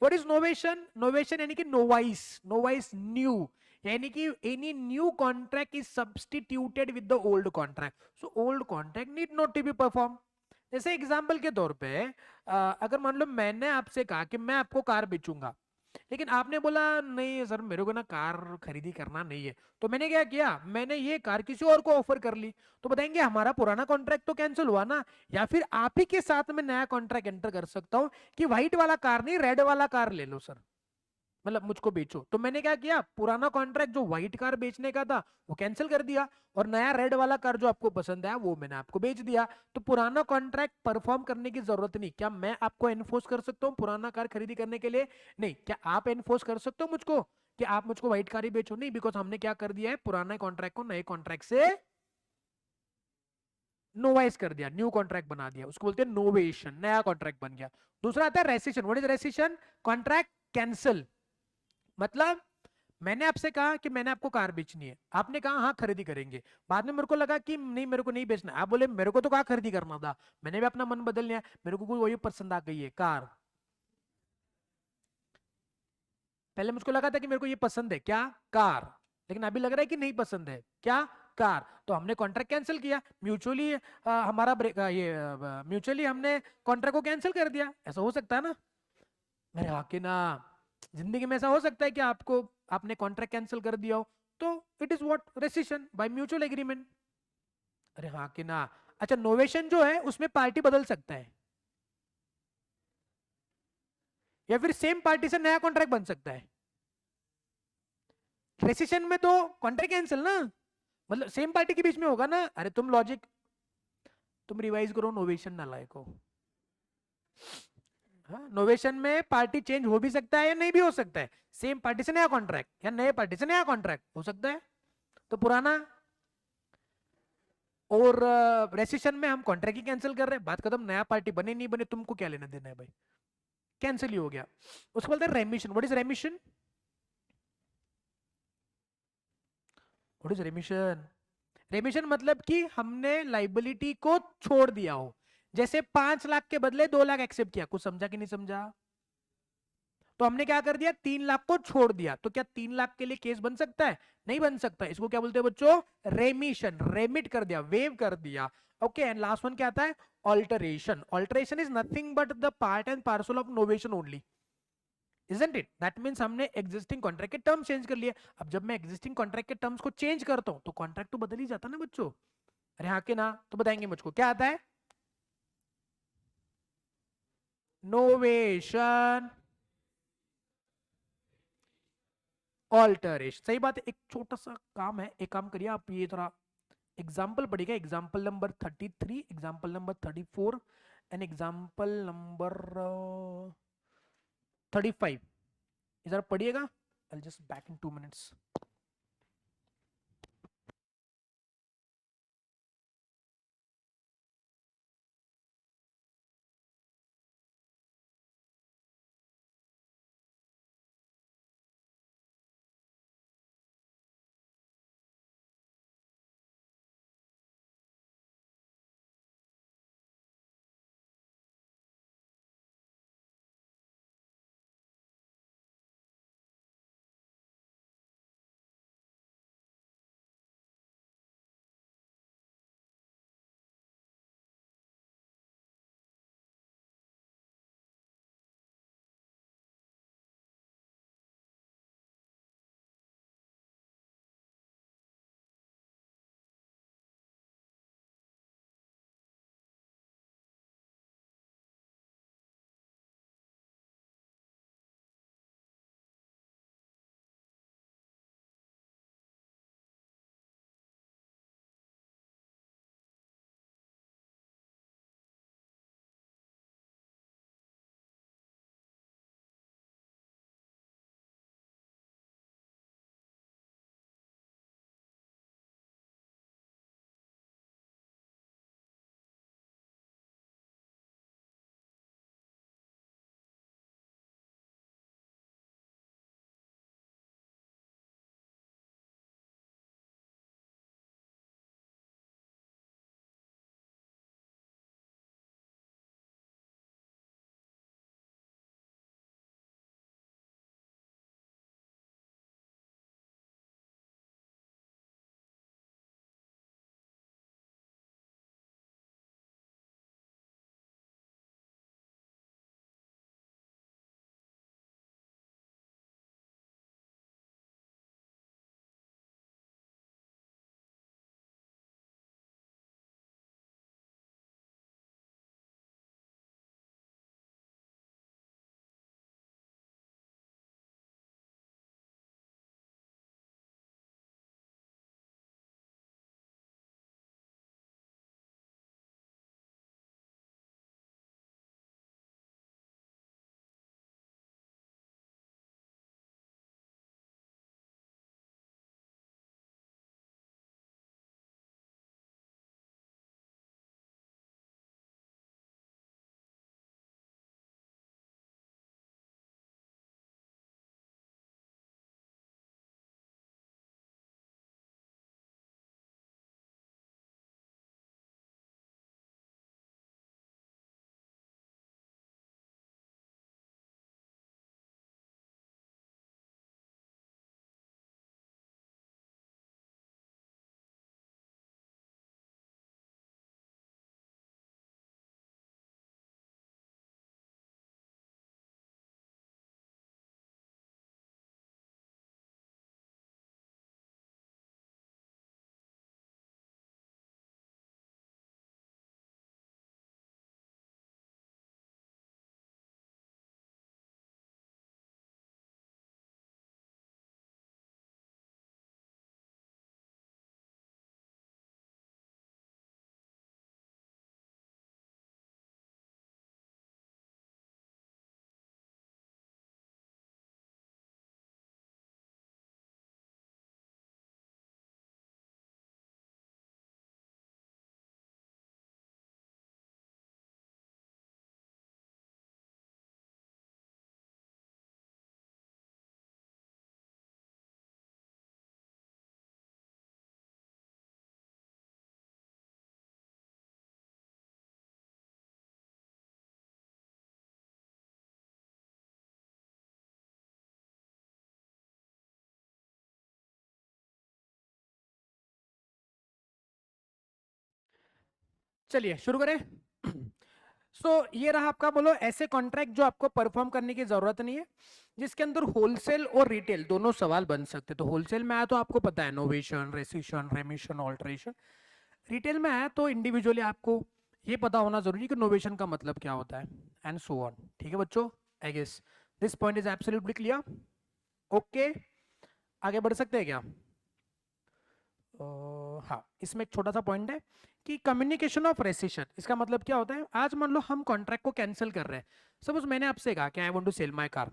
What is novation? Novation यानी कि नोवाइस, नोवाइस न्यू, यानी कि any new contract is substituted with the old contract, so old contract need not to be perform. जैसे example के तौर पे अगर मान लो मैंने आपसे कहा कि मैं आपको कार बेचूंगा, लेकिन आपने बोला नहीं सर मेरे को ना कार खरीदी करना नहीं है, तो मैंने क्या किया, मैंने ये कार किसी और को ऑफर कर ली, तो बताएंगे हमारा पुराना कॉन्ट्रैक्ट तो कैंसिल हुआ ना। या फिर आप ही के साथ में नया कॉन्ट्रैक्ट एंटर कर सकता हूं कि व्हाइट वाला कार नहीं, रेड वाला कार ले लो सर, मतलब मुझको बेचो। तो मैंने क्या किया, पुराना कॉन्ट्रैक्ट जो व्हाइट कार बेचने का था वो कैंसिल कर दिया, और नया रेड वाला कार जो आपको पसंद है वो मैंने आपको बेच दिया। तो पुराना कॉन्ट्रैक्ट परफॉर्म करने की जरूरत नहीं। क्या मैं आपको एनफोर्स कर सकता हूँ पुराना कार खरीदी करने के लिए? नहीं। क्या आप एनफोर्स कर सकते हो मुझको कि आप मुझको व्हाइट कार ही बेचो? नहीं, बिकॉज हमने क्या कर दिया है, पुराने कॉन्ट्रैक्ट को नए कॉन्ट्रैक्ट से नोवाइज कर दिया, न्यू कॉन्ट्रैक्ट बना दिया, उसको बोलते हैं नोवेशन, नया कॉन्ट्रैक्ट बन गया। दूसरा आता है rescission. What is rescission? Contract cancel. मतलब मैंने आपसे कहा कि मैंने आपको कार बेचनी है, आपने कहा हाँ खरीदी करेंगे, बाद में मेरे को लगा कि नहीं मेरे को नहीं बेचना, आप बोले मेरे को तो कार खरीदी करना था, मैंने भी अपना मन बदल लिया, मेरे को कोई वही पसंद आ गई है कार। पहले मुझको लगा था कि मेरे को ये पसंद है क्या, कार, लेकिन अभी लग रहा है कि नहीं पसंद है क्या, कार। तो हमने कॉन्ट्रैक्ट कैंसिल किया म्यूचुअली, हमारा ब्रेक ये म्यूचुअली हमने कॉन्ट्रैक्ट को कैंसिल कर दिया। ऐसा हो सकता है ना? अरे हाँ कि ना, जिंदगी में ऐसा हो सकता है कि आपको, आपने कॉन्ट्रैक्ट कैंसिल कर दिया हो, तो it is what, rescission by mutual agreement. अरे हाँ कि ना। अच्छा, नोवेशन जो है उसमें पार्टी बदल सकता है, या फिर सेम पार्टी से नया कॉन्ट्रैक्ट बन सकता है। रेसिशन में तो कॉन्ट्रैक्ट कैंसिल ना, मतलब सेम पार्टी के बीच में होगा ना। अरे तुम लॉजिक, तुम रिवाइज करो, नोवेशन ना लायक हो। हाँ, नोवेशन में पार्टी चेंज हो भी सकता है या नहीं भी हो सकता है, सेम पार्टी से नया कॉन्ट्रैक्ट या नए पार्टी से नया कॉन्ट्रैक्ट हो सकता है। तो पुराना और रेसिशन में हम कॉन्ट्रैक्ट ही कैंसिल कर रहे हैं, बात खत्म, नया पार्टी बने नहीं बने तुमको क्या लेना देना है भाई, कैंसिल ही हो गया। उसको बोलते हैं रेमिशन। What is रेमिशन? What is रेमिशन? रेमिशन मतलब कि हमने लाइबिलिटी को छोड़ दिया हो, जैसे 5 लाख के बदले 2 लाख एक्सेप्ट किया। कुछ समझा कि नहीं समझा? तो हमने क्या कर दिया, 3 लाख को छोड़ दिया, तो क्या 3 लाख के लिए केस बन सकता है? नहीं बन सकता। इसको क्या बोलते हैं बच्चों? रेमिशन, रेमिट कर दिया, वेव कर दिया। ओके, एंड लास्ट वन क्या आता है? Alteration. Alteration is nothing but the part and parcel of novation only, isn't it? That means हमने एग्जिस्टिंग कॉन्ट्रैक्ट के टर्म्स चेंज कर लिए। अब जब मैं एग्जिस्टिंग कॉन्ट्रैक्ट के टर्म्स को चेंज करता हूं तो कॉन्ट्रैक्ट तो बदल ही जाता ना बच्चों। अरे हाँ के ना? तो बताएंगे मुझको क्या आता है? Novation, alteration. सही बात है। एक छोटा सा काम है, एक काम करिए आप, ये थोड़ा एग्जाम्पल पढ़िएगा, example number 33, example number 34 and example number 35, ये जरा पढ़िएगा। I'll just back in 2 minutes. चलिए शुरू करें। ये रहा आपका, बोलो ऐसे कॉन्ट्रैक्ट जो आपको परफॉर्म करने की जरूरत नहीं है, जिसके अंदर होलसेल और रिटेल दोनों सवाल बन सकते हैं। तो होलसेल में आया तो आपको पता है नोवेशन, रेसिशन, रेमिशन, ऑल्टरेशन। रिटेल में आया तो इंडिविजुअली आपको ये पता होना जरूरी है कि नोवेशन का मतलब क्या होता है, एंड सो ऑन। ठीक है बच्चों, I guess this point is absolutely clear. Okay, आगे बढ़ सकते हैं क्या? हाँ, इसमें एक छोटा सा पॉइंट है कि कम्युनिकेशन ऑफ रेसिशन, इसका मतलब क्या होता है? आज मान लो हम कॉन्ट्रैक्ट को कैंसिल कर रहे हैं। सपोज मैंने आपसे कहा कि I want to sell my car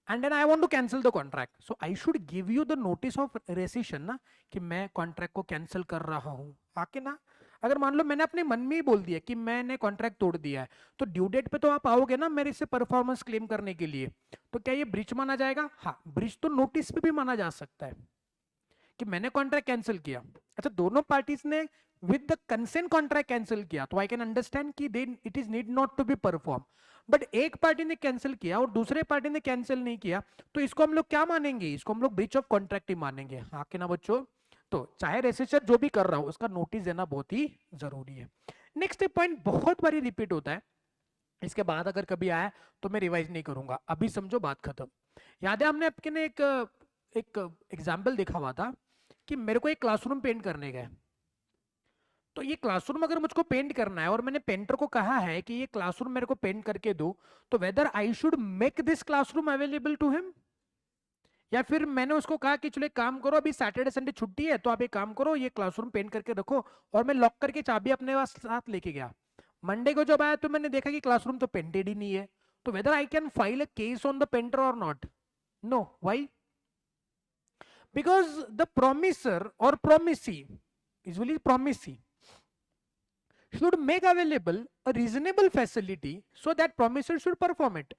and then I want to cancel the contract, so I should give you the notice of rescission ना, कि मैं कॉन्ट्रैक्ट को कैंसिल कर रहा हूँ, आके ना। अगर मान लो मैंने अपने मन में ही बोल दिया कि मैंने कॉन्ट्रैक्ट तोड़ दिया है, तो ड्यू डेट पे तो आप आओगे ना मेरे से परफॉर्मेंस क्लेम करने के लिए। तो क्या ये ब्रीच माना जाएगा? हाँ, ब्रीच तो नोटिस पे भी माना जा सकता है कि मैंने कॉन्ट्रैक्ट कैंसिल किया। अच्छा, दोनों पार्टीज ने with the consent contract cancel किया, तो आई कैन अंडरस्टैंड कि they it is need not to be perform. But एक पार्टी ने कैंसिल किया और दूसरे पार्टी ने कैंसिल नहीं किया, तो इसको हम लोग क्या मानेंगे? इसको हम लोग ब्रीच ऑफ कॉन्ट्रैक्ट ही मानेंगे। हाँ कि ना बच्चों? तो चाहे रेसिस्टर जो भी कर रहा हो उसका नोटिस देना बहुत ही जरूरी है। नेक्स्ट पॉइंट बहुत बारी रिपीट होता है, इसके बाद अगर कभी आया तो मैं रिवाइज नहीं करूंगा, अभी समझो बात खत्म। याद है हमने आपके ने एक एग्जाम्पल देखा हुआ था कि मेरे को एक क्लासरूम पेंट करने का है। तो ये क्लासरूम अगर मुझको पेंट करना है और मैंने पेंटर को कहा है कि ये क्लासरूम मेरे को पेंट करके दो, तो whether I should make this classroom available to him, या फिर मैंने उसको कहा कि चलो एक काम करो, अभी सैटरडे संडे छुट्टी है तो आप एक काम करो, ये क्लासरूम पेंट करके रखो, और मैं लॉक करके चाबी अपने पास साथ लेके गया। मंडे को जब आया तो मैंने देखा कि क्लासरूम तो पेंटेड ही नहीं है। तो whether I can file a case on the painter और not? No, why? Because the promiser or promisee, usually promisee, should make available a reasonable facility so that promiser should perform it.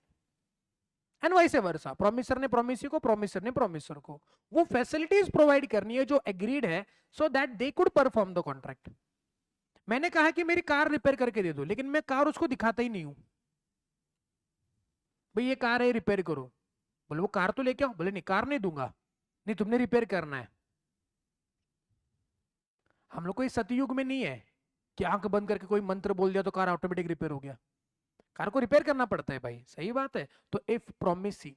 And vice versa, promisor ने promisee को, promisor ने promisor को वो facilities provide करनी है जो agreed है, so that they could perform the contract. मैंने कहा कि मेरी कार रिपेयर करके दे दो, लेकिन मैं कार उसको दिखाता ही नहीं हूं, भाई ये कार है रिपेयर करो। बोले वो कार तो लेके आओ, बोले नहीं कार नहीं दूंगा, नहीं तुमने रिपेयर करना है। हम लोग को इस सतयुग में नहीं है कि आंख बंद करके कोई मंत्र बोल दिया तो कार ऑटोमेटिक रिपेयर हो गया। कार को रिपेयर करना पड़ता है भाई, सही बात है। तो if promisee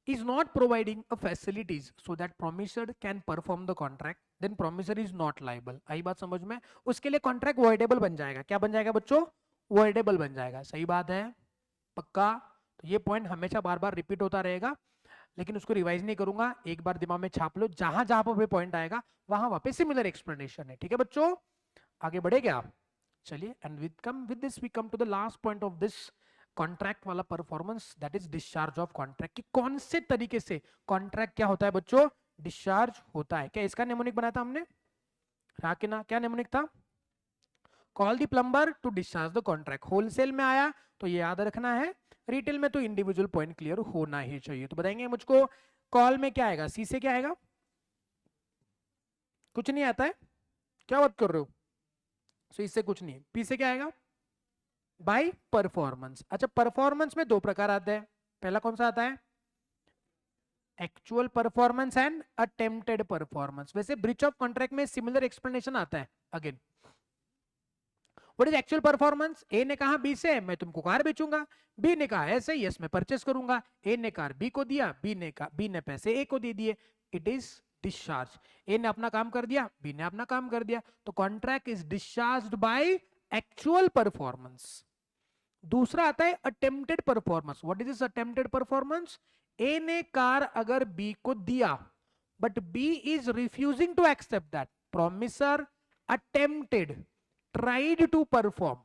is not providing a facilities so that promisor can perform the contract, then promisor is not liable। आई बात समझ में? उसके लिए कॉन्ट्रैक्ट voidable बन जाएगा। क्या बन जाएगा बच्चों? voidable बन जाएगा। सही बात है, पक्का? तो ये पॉइंट हमेशा बार बार रिपीट होता रहेगा, लेकिन उसको रिवाइज नहीं करूंगा, एक बार दिमाग में छाप लो, जहां जहां पर पॉइंट आएगा वहां वापस सिमिलर एक्सप्लेनेशन है। ठीक है बच्चों, आगे बढ़े क्या? चलिए, and with this we come to the last point of this contract वाला performance, that is discharge of contract. कि कौन से तरीके से कॉन्ट्रैक्ट क्या होता है बच्चों? डिस्चार्ज होता है। क्या इसका नेमोनिक बनाया था हमने? हाँ कि ना? क्या नेमोनिक था? Call the plumber to discharge the contract. Wholesale में आया तो ये याद रखना है, रिटेल में तो इंडिविजुअल पॉइंट क्लियर होना ही चाहिए। तो बताएंगे मुझको कॉल में क्या आएगा? सी से क्या आएगा? कुछ नहीं आता है, क्या बात कर रहे हो? सो इससे कुछ नहीं। पी से क्या आएगा? Bye performance. अच्छा, परफॉर्मेंस में दो प्रकार आते हैं, पहला कौन सा आता है? Actual performance and attempted performance. वैसे ब्रीच ऑफ कॉन्ट्रैक्ट में सिमिलर एक्सप्लेनेशन आता है। Again, what is actual performance? A ने कहा बी से मैं तुमको कार बेचूंगा, बी ने कहा ऐसे यस मैं परचेस करूंगा, ए ने कार बी को दिया, बी ने पैसे ए को दे दिए, इट इज डिस्चार्ज। ए ने अपना काम कर दिया, बी ने अपना काम कर दिया, तो contract is discharged by actual performance. दूसरा आता है attempted performance. What is this attempted performance? A ने कार अगर बी को दिया, but B is refusing to accept that, promiser attempted, tried to perform,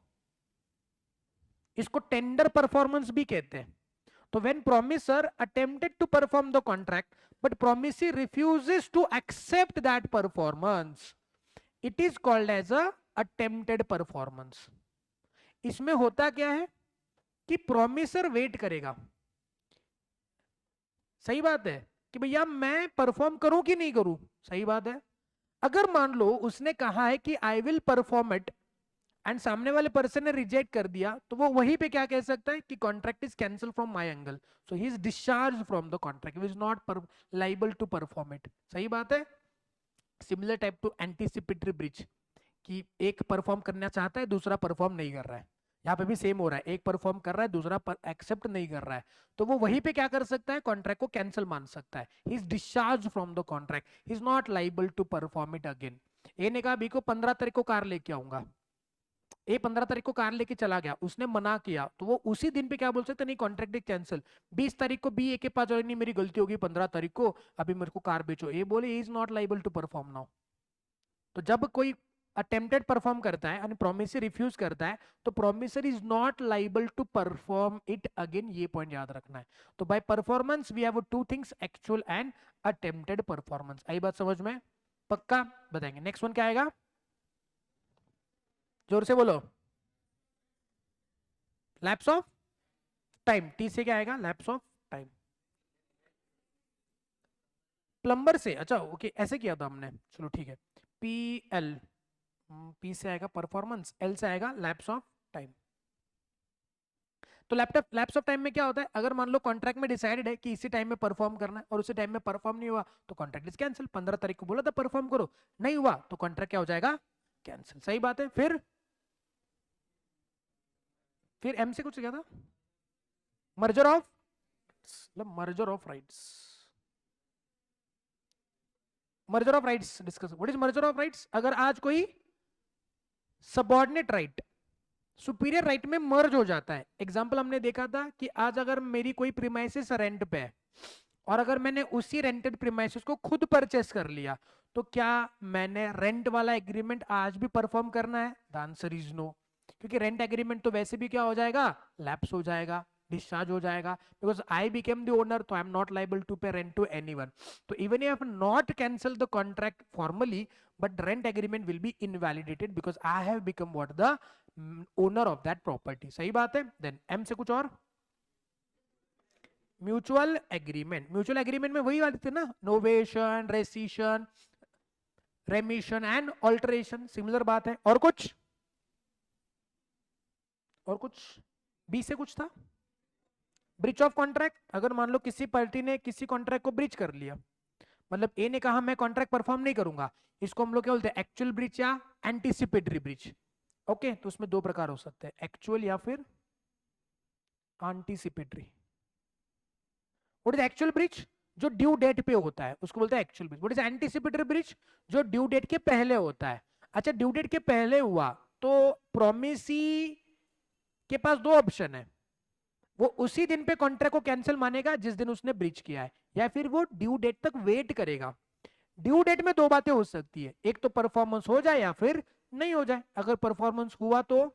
इसको टेंडर परफॉर्मेंस भी कहते हैं। तो when promiser attempted to perform the contract but promisee refuses to accept that performance, it is called as a attempted performance. इसमें होता क्या है कि प्रोमिसर वेट करेगा, सही बात है, कि भैया मैं परफॉर्म करूं कि नहीं करूं, सही बात है। अगर मान लो उसने कहा है कि I will perform it and सामने वाले पर्सन ने रिजेक्ट कर दिया, तो वो वहीं पे क्या कह सकता है कि contract is cancel from my angle, so he is discharge from the contract, he is not liable to perform it. सही बात है। Similar type to anticipatory breach, कि एक परफॉर्म करना चाहता है, दूसरा परफॉर्म नहीं कर रहा है। यहाँ पे भी सेम हो रहा है, एक परफॉर्म कर रहा है, दूसरा एक्सेप्ट नहीं कर रहा है, तो वो वहीं पे क्या कर सकता है, कॉन्ट्रैक्ट को कैंसिल मान सकता है। He is discharge from the contract, he is not liable to perform it again. A ने कहा बी को 15 तारीख को कार लेके आऊंगा, ए 15 तारीख को कार लेके चला गया, उसने मना किया, तो वो उसी दिन पे क्या बोल सकते, नहीं कॉन्ट्रैक्ट कैंसिल। 20 तारीख को बी ए के पास नहीं मेरी गलती होगी, 15 तारीख को अभी मेरे को कार बेचो, ए बोले is not liable to perform now. तो जब कोई अटेम्प्टेड परफॉर्म करता है और प्रोमिसर रिफ्यूज करता है, तो promiser is not liable to perform it again, ये पॉइंट याद रखना है। तो by performance we have two things, actual and attempted performance. आई बात समझ में? पक्का बताएंगे। नेक्स्ट वन क्या आएगा, जोर से बोलो। लैप्स ऑफ टाइम, टी से क्या आएगा, लैप्स ऑफ टाइम। प्लम्बर से, अच्छा ओके ऐसे किया था हमने, चलो ठीक है। पी एल, पी से आएगा परफॉर्मेंस, एल से आएगा लैप्स ऑफ टाइम। तो लैप्स ऑफ टाइम में क्या होता है, अगर मान लो कॉन्ट्रैक्ट में डिसाइडेड है कि इसी टाइम में परफॉर्म करना है और उसी टाइम में परफॉर्म नहीं हुआ, तो कॉन्ट्रैक्ट इज कैंसिल। 15 तारीख को बोला था परफॉर्म करो, नहीं हुआ, तो कॉन्ट्रैक्ट क्या हो जाएगा, कैंसिल। सही बात है। फिर एम से कुछ क्या था, मर्जर ऑफ, मतलब merger of rights. Merger of rights discuss, what is merger of rights, अगर आज कोई सबऑर्डिनेट राइट सुपीरियर राइट में मर्ज हो जाता है। एग्जांपल हमने देखा था कि आज अगर मेरी कोई प्रीमाइसिस रेंट पे है और अगर मैंने उसी रेंटेड प्रीमाइसिस को खुद परचेस कर लिया, तो क्या मैंने रेंट वाला एग्रीमेंट आज भी परफॉर्म करना है? द आंसर इज नो, क्योंकि रेंट एग्रीमेंट तो वैसे भी क्या हो जाएगा, लैप्स हो जाएगा, डिस्चार्ज हो जाएगा, because I became the owner, तो I am not liable to pay rent to anyone. तो even if not cancel the contract formally, but rent agreement will be invalidated because I have become what, the owner of that property। सही बात है। Then M से कुछ और, mutual agreement. Mutual agreement में वही बात थी ना, novation, rescission, रेमिशन and alteration, similar बात है। और कुछ, और कुछ, बी से कुछ था, ब्रीच ऑफ कॉन्ट्रैक्ट। अगर मान लो किसी पार्टी ने किसी कॉन्ट्रैक्ट को ब्रीच कर लिया, मतलब ए ने कहा मैं कॉन्ट्रैक्ट परफॉर्म नहीं करूंगा, इसको हम लोग क्या बोलते हैं, एक्चुअल ब्रीच या एंटीसिपेटरी ब्रीच। ओके, तो उसमें दो प्रकार हो सकते हैं, एक्चुअल या फिर anticipatory. What is actual breach, जो ड्यू डेट पे होता है उसको बोलते हैं actual breach. What is anticipatory breach, जो ड्यू डेट के पहले होता है। अच्छा, ड्यू डेट के पहले हुआ तो प्रोमिसी के पास दो ऑप्शन है, वो उसी दिन पे कॉन्ट्रैक्ट को कैंसिल मानेगा जिस दिन उसने ब्रीच किया है, या फिर वो ड्यू डेट तक वेट करेगा। ड्यू डेट में दो बातें हो सकती है, एक तो परफॉर्मेंस हो जाए या फिर नहीं हो जाए। अगर परफॉर्मेंस हुआ तो,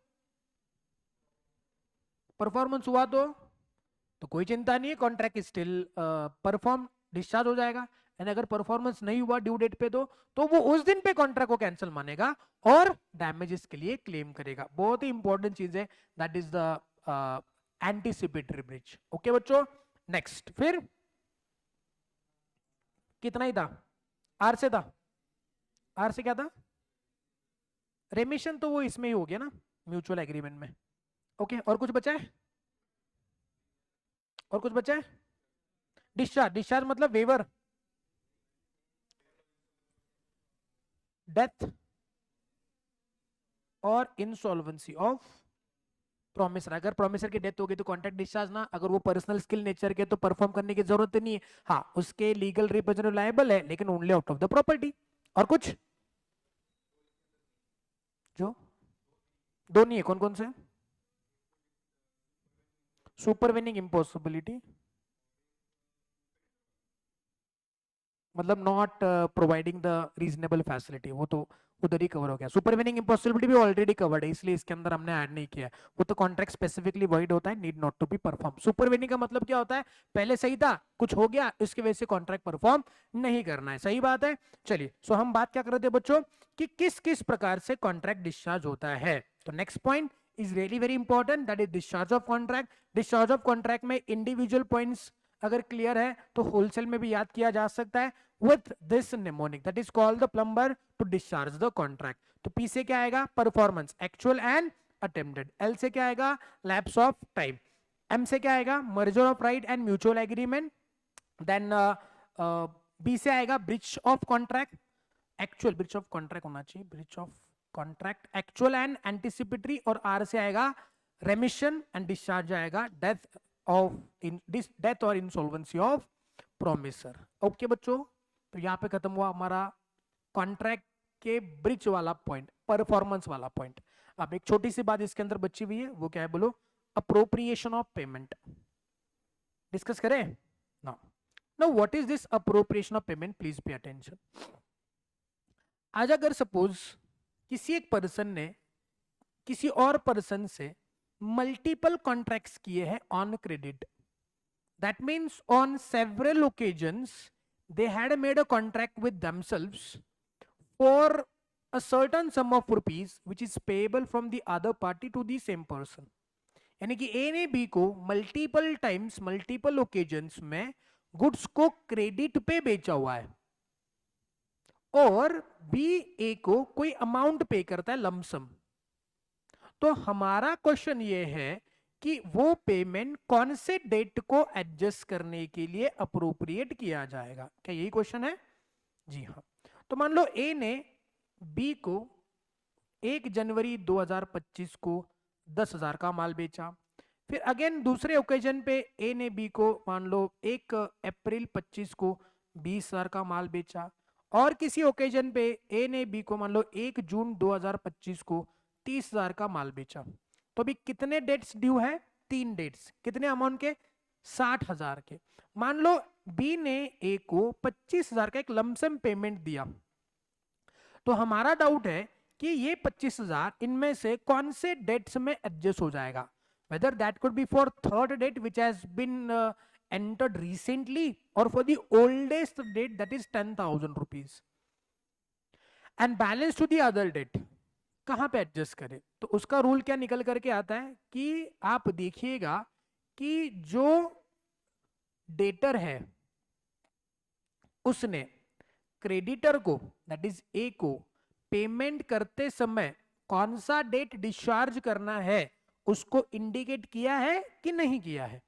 परफॉर्मेंस हुआ तो कोई चिंता नहीं है, कॉन्ट्रैक्ट स्टिल परफॉर्म, डिस्चार्ज हो जाएगा। एंड अगर परफॉर्मेंस नहीं हुआ ड्यू डेट पे तो वो उस दिन पे कॉन्ट्रैक्ट को कैंसिल मानेगा और डैमेजेस के लिए क्लेम करेगा। बहुत ही इंपॉर्टेंट चीज है, that is the anticipatory breach. Okay बच्चों, नेक्स्ट, फिर कितना ही था, आर से था, आर से क्या था, रेमिशन, तो वो इसमें ही हो गया ना, म्यूचुअल एग्रीमेंट में। ओके, और कुछ बचा है, और कुछ बचा है, डिस्चार्ज। डिस्चार्ज मतलब वेवर, डेथ और इंसॉल्वेंसी ऑफ प्रोमिसर। अगर प्रोमिसर की डेथ हो गई तो कॉन्ट्रैक्ट डिस्चार्ज ना, अगर वो पर्सनल स्किल नेचर के तो परफॉर्म करने की जरूरत नहीं है। हाँ, उसके लीगल रिप्रेजेंटेटिव लायबल है, लेकिन only out of the property. और कुछ जो दो नहीं है, कौन कौन से, सुपरवेनिंग इम्पॉसिबिलिटी, मतलब not providing the reasonable facility, वो तो उधर ही कवर हो गया। सुपरवेनिंग इम्पॉसिबिलिटी भी ऑलरेडी कवर्ड है, इसलिए इसके अंदर हमने ऐड नहीं किया है। वो तो कॉन्ट्रैक्ट स्पेसिफिकली वॉइड होता है, need not to be perform. Supervening का मतलब क्या होता है, पहले सही था, कुछ हो गया, इसकी वजह से कॉन्ट्रैक्ट परफॉर्म नहीं करना है। सही बात है। चलिए, सो हम बात क्या कर रहे थे बच्चों, कि किस किस प्रकार से कॉन्ट्रैक्ट डिस्चार्ज होता है। तो next point is really very important, that is discharge of contract. Discharge of contract में इंडिविजुअल पॉइंट्स अगर क्लियर है तो होलसेल में भी याद किया जा सकता है with this mnemonic, that is called the plumber to discharge the contract। तो P से क्या आएगा, performance, actual and attempted. L से क्या आएगा, लैप्स ऑफ टाइम। M से क्या आएगा, merger of right and mutual agreement. Then B से आएगा breach of contract, actual breach of contract होना चाहिए, breach of contract actual and anticipatory, और आर से आएगा रेमिशन, एंड डिस्चार्ज आएगा डेथ और इंसॉल्वेंसी ऑफ प्रोमिसर। ओके बच्चों, तो यहाँ पे खत्म हुआ हमारा कॉन्ट्रैक्ट के ब्रिज वाला पॉइंट, परफॉर्मेंस वाला पॉइंट। अब एक छोटी सी बात इसके अंदर बची हुई है, वो क्या है बोलो? अप्रोप्रिएशन ऑफ पेमेंट डिस्कस करें ना। Now what is this appropriation of payment, please pay attention. आज अगर सपोज किसी एक पर्सन ने किसी और पर्सन से मल्टीपल कॉन्ट्रैक्ट्स किए हैं on credit, that means on several occasions they had made a contract with themselves for a certain sum of rupees which is payable from the other party to the same person। यानी कि A ने B को multiple times multiple occasions में goods को credit पे बेचा हुआ है, और बी ए को कोई अमाउंट पे करता है लमसम। तो हमारा क्वेश्चन ये है कि वो पेमेंट कौन से डेट को एडजस्ट करने के लिए अप्रोप्रिएट किया जाएगा। क्या यही क्वेश्चन है? जी हाँ। तो मान लो ए ने बी को 1 जनवरी 2025 को 10,000 का माल बेचा, फिर अगेन दूसरे ओकेजन पे ए ने बी को मान लो 1 अप्रैल 25 को 20,000 का माल बेचा, और किसी ओकेजन पे ए ने बी को मान लो 1 जून 2025 को 30,000 का माल बेचा। तो अभी कितने डेट्स ड्यू है? 3 डेट्स। कितने अमाउंट के? 60,000 के। मान लो बी ने ए को 25,000 का एक लमसम पेमेंट दिया, तो हमारा डाउट है कि ये 25,000 इनमें से कौन से डेट्स में एडजस्ट हो जाएगा, whether that could be for third date which has been entered recently or for the oldest date that is 10,000 rupees and balance to the other date। कहां पे एडजस्ट करें? तो उसका रूल क्या निकल करके आता है कि आप देखिएगा कि जो डेटर है उसने क्रेडिटर को दैट इज ए को पेमेंट करते समय कौन सा डेट डिस्चार्ज करना है उसको इंडिकेट किया है कि नहीं किया है।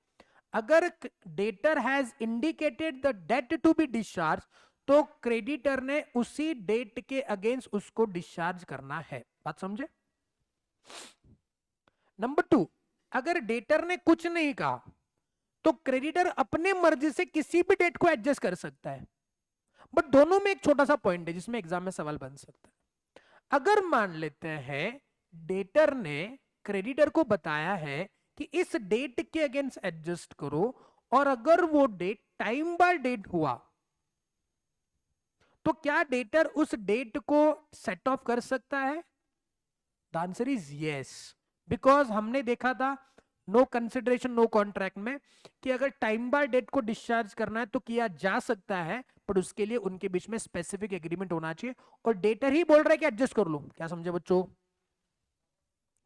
अगर debtor has indicated the date to be discharge, तो क्रेडिटर ने उसी डेट के अगेंस्ट उसको डिस्चार्ज करना है। बात समझे? नंबर 2, अगर डेटर ने कुछ नहीं कहा तो क्रेडिटर अपने मर्जी से किसी भी डेट को एडजस्ट कर सकता है। बट दोनों में एक छोटा सा पॉइंट है जिसमें एग्जाम में सवाल बन सकता है। अगर मान लेते हैं डेटर ने क्रेडिटर को बताया है कि इस डेट के अगेंस्ट एडजस्ट करो, और अगर वो डेट टाइम बाय डेट हुआ, तो क्या डेटर उस डेट को सेट ऑफ कर सकता है? The answer is yes, because हमने देखा था नो कंसिडरेशन नो कॉन्ट्रैक्ट में कि अगर टाइम बाय डेट को डिस्चार्ज करना है तो किया जा सकता है, पर उसके लिए उनके बीच में स्पेसिफिक एग्रीमेंट होना चाहिए, और डेटर ही बोल रहा है कि एडजस्ट कर लो। क्या समझे बच्चों?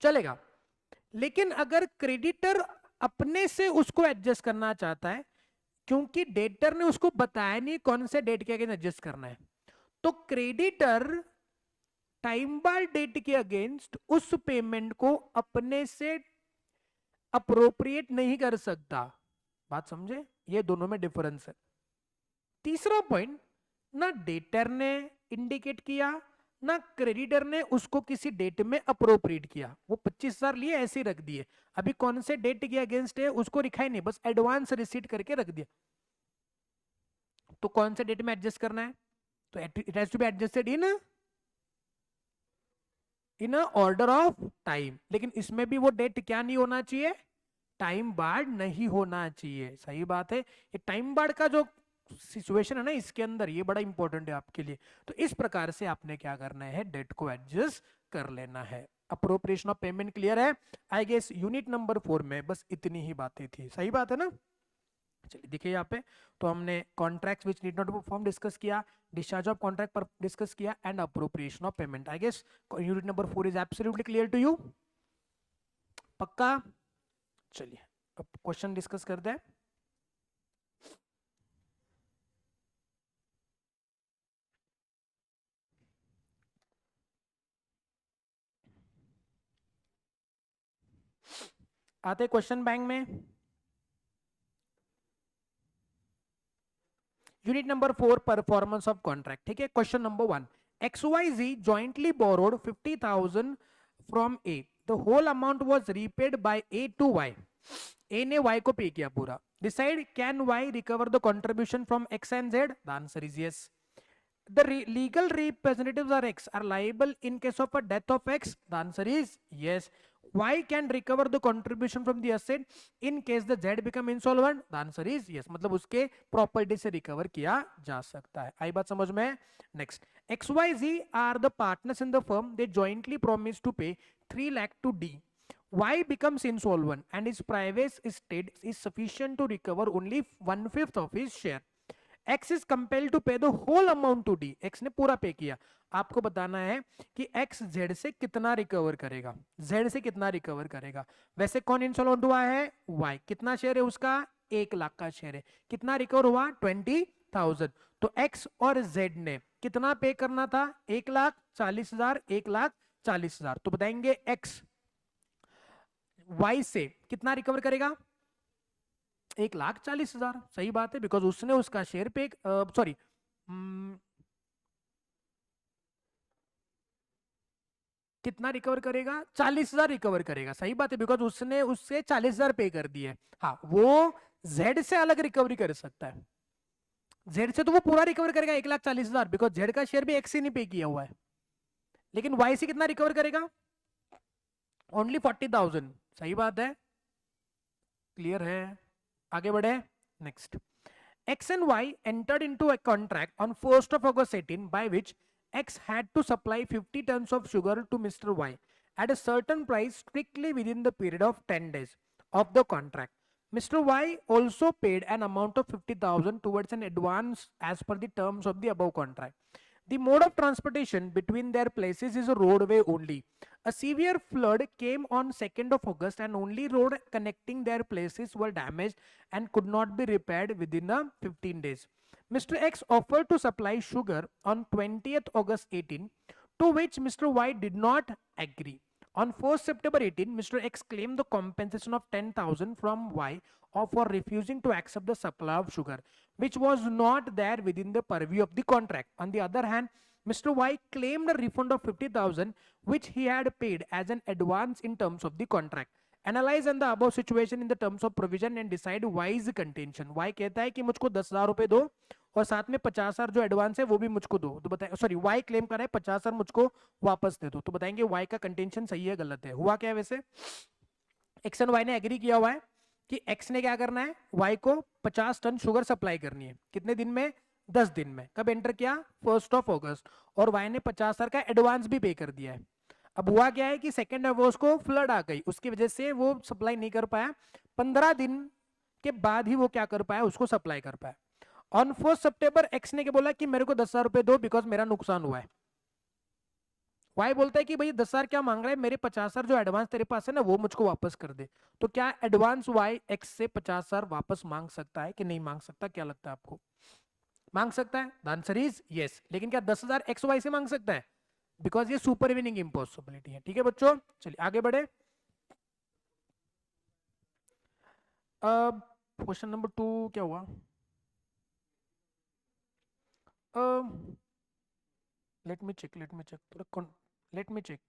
चलेगा। लेकिन अगर क्रेडिटर अपने से उसको एडजस्ट करना चाहता है, क्योंकि डेटर ने उसको बताया नहीं कौन से डेट के अगेंस्ट एडजस्ट करना है, तो क्रेडिटर टाइम बाय डेट के अगेंस्ट उस पेमेंट को अपने से अप्रोप्रिएट नहीं कर सकता। बात समझे? ये दोनों में डिफरेंस है। तीसरा पॉइंट, ना डेटर ने इंडिकेट किया ना क्रेडिटर ने उसको किसी डेट में अप्रोप्रिएट किया। वो 25,000 लिए ऐसे ही रख दिए, अभी कौन से डेट के अगेंस्ट है उसको लिखा ही नहीं, बस एडवांस रिसीट करके रख दिया। तो कौन से डेट में एडजस्ट करना है? तो it has to be adjusted in order of time. लेकिन इसमें भी वो डेट क्या नहीं होना चाहिए? टाइम बार्ड नहीं होना चाहिए। सही बात है। ये टाइम बार्ड का जो सिचुएशन है ना इसके अंदर, ये बड़ा इंपॉर्टेंट है आपके लिए। तो इस प्रकार से आपने क्या करना है? डेट को एडजस्ट कर लेना है। अप्रोप्रिएशन ऑफ पेमेंट क्लियर है? आई गेस यूनिट नंबर 4 में बस इतनी ही बातें थी। सही बात है ना? चलिए देखिए यहाँ पे, तो हमने contracts which need not be perform discuss किया, डिस्चार्ज ऑफ कॉन्ट्रैक्ट पर डिस्कस किया, and appropriation of payment. I guess unit number 4 is absolutely clear to you? पक्का? चलिए अब क्वेश्चन डिस्कस करते हैं। आते क्वेश्चन बैंक में। Unit number 4 performance of contract. ठीक है, question number 1, XYZ jointly borrowed 50,000 from A. The whole amount was repaid by A to Y. A ने Y को पे किया पूरा. Decide, can Y recover the contribution from X and Z? The answer is yes. The legal representatives are X are liable in case of a death of X. The answer is yes. Y can recover the contribution from the asset in case the Z become insolvent. The answer is yes. मतलब उसके property से recover किया जा सकता है. आई बात समझ में? Next, XYZ are the partners in the firm. They jointly promise to pay 3 lakh to D. Y becomes insolvent and his private estate is sufficient to recover only 1/5 of his share. X is compelled to pay the whole amount to D. X ने पूरा पे किया. आपको बताना है कि X Z से कितना रिकवर करेगा, Z से कितना रिकवर करेगा. वैसे कौन इंसॉल्वेंट हुआ है? Y. कितना शेयर है उसका? 1 लाख का शेयर है. कितना रिकवर हुआ? 20,000. तो X और Z ने कितना पे करना था? 1,40,000, 1,40,000. तो बताएंगे X Y से कितना रिकवर करेगा? 1,40,000. सही बात है, बिकॉज उसने उसका शेयर पे सॉरी कितना रिकवर करेगा? 40,000 रिकवर करेगा. सही बात है, बिकॉज उसने उससे 40,000 पे कर दिए. हाँ, वो जेड से अलग रिकवरी कर सकता है. जेड से तो वो पूरा रिकवर करेगा 1,40,000, बिकॉज जेड का शेयर भी एक्स ही नहीं पे किया हुआ है. लेकिन वाई से कितना रिकवर करेगा? ओनली 40,000. सही बात है, क्लियर है. आगे बढ़े. Next, X and Y entered into a contract on 1st of August 18 by which X had to supply 50 tons of sugar to Mr. Y at a certain price strictly within the period of 10 days of the contract. Mr. Y also paid an amount of 50,000 towards an advance as per the terms of the above contract. The mode of transportation between their places is a roadway only. A severe flood came on 2nd of August and only road connecting their places were damaged and could not be repaired within 15 days. Mr. X offered to supply sugar on 20th August 18, to which Mr. Y did not agree. On 1st September 18, Mr. X claimed the compensation of 10,000 from Y for refusing to accept the supply of sugar, which was not there within the purview of the contract. On the other hand, Mr. Y claimed a refund of 50,000 which he had paid as an advance in terms of the contract. Analyze and the above situation in the terms of provision and decide Y's contention. Y कहता है कि मुझको 10,000 रुपए दो और साथ में 50,000 जो एडवांस है वो भी मुझको दो. तो बताए, सॉरी, Y क्लेम कर रहा है 50,000 मुझको वापस दे दो. तो बताएंगे Y का कंटेंशन सही है गलत है. हुआ क्या है? वैसे X एंड Y ने एग्री किया हुआ है कि X ने क्या करना है? Y को 50 टन शुगर सप्लाई करनी है. कितने दिन में? 10 दिन में. कब एंटर किया? 1st of August. और Y ने 50,000 का एडवांस भी पे कर दिया है. अब हुआ क्या है कि 2nd अगस्त को फ्लड आ गई, उसकी वजह से वो सप्लाई नहीं कर पाया. 15 दिन के बाद ही वो क्या कर पाया? उसको सप्लाई कर पाया. ऑन 1st सितंबर X ने क्या बोला कि मेरे को 10,000 रुपए दो बिकॉज मेरा नुकसान हुआ है. वाई बोलता है कि भाई 10,000 क्या मांग रहा है? मेरे 50,000 जो एडवांस तेरे पास है ना वो मुझको वापस कर दे. तो क्या एडवांस वाई X से 50,000 वापस मांग सकता है कि नहीं मांग सकता? क्या लगता है आपको? मांग सकता है. The answer is yes. लेकिन क्या 10,000 X Y से मांग सकता है? बिकॉज ये सुपरवीनिंग इम्पॉसिबिलिटी है. ठीक है बच्चों, चलिए आगे बढ़े. क्वेश्चन नंबर 2 क्या हुआ? लेट मी चेक थोड़ा लेट मी चेक.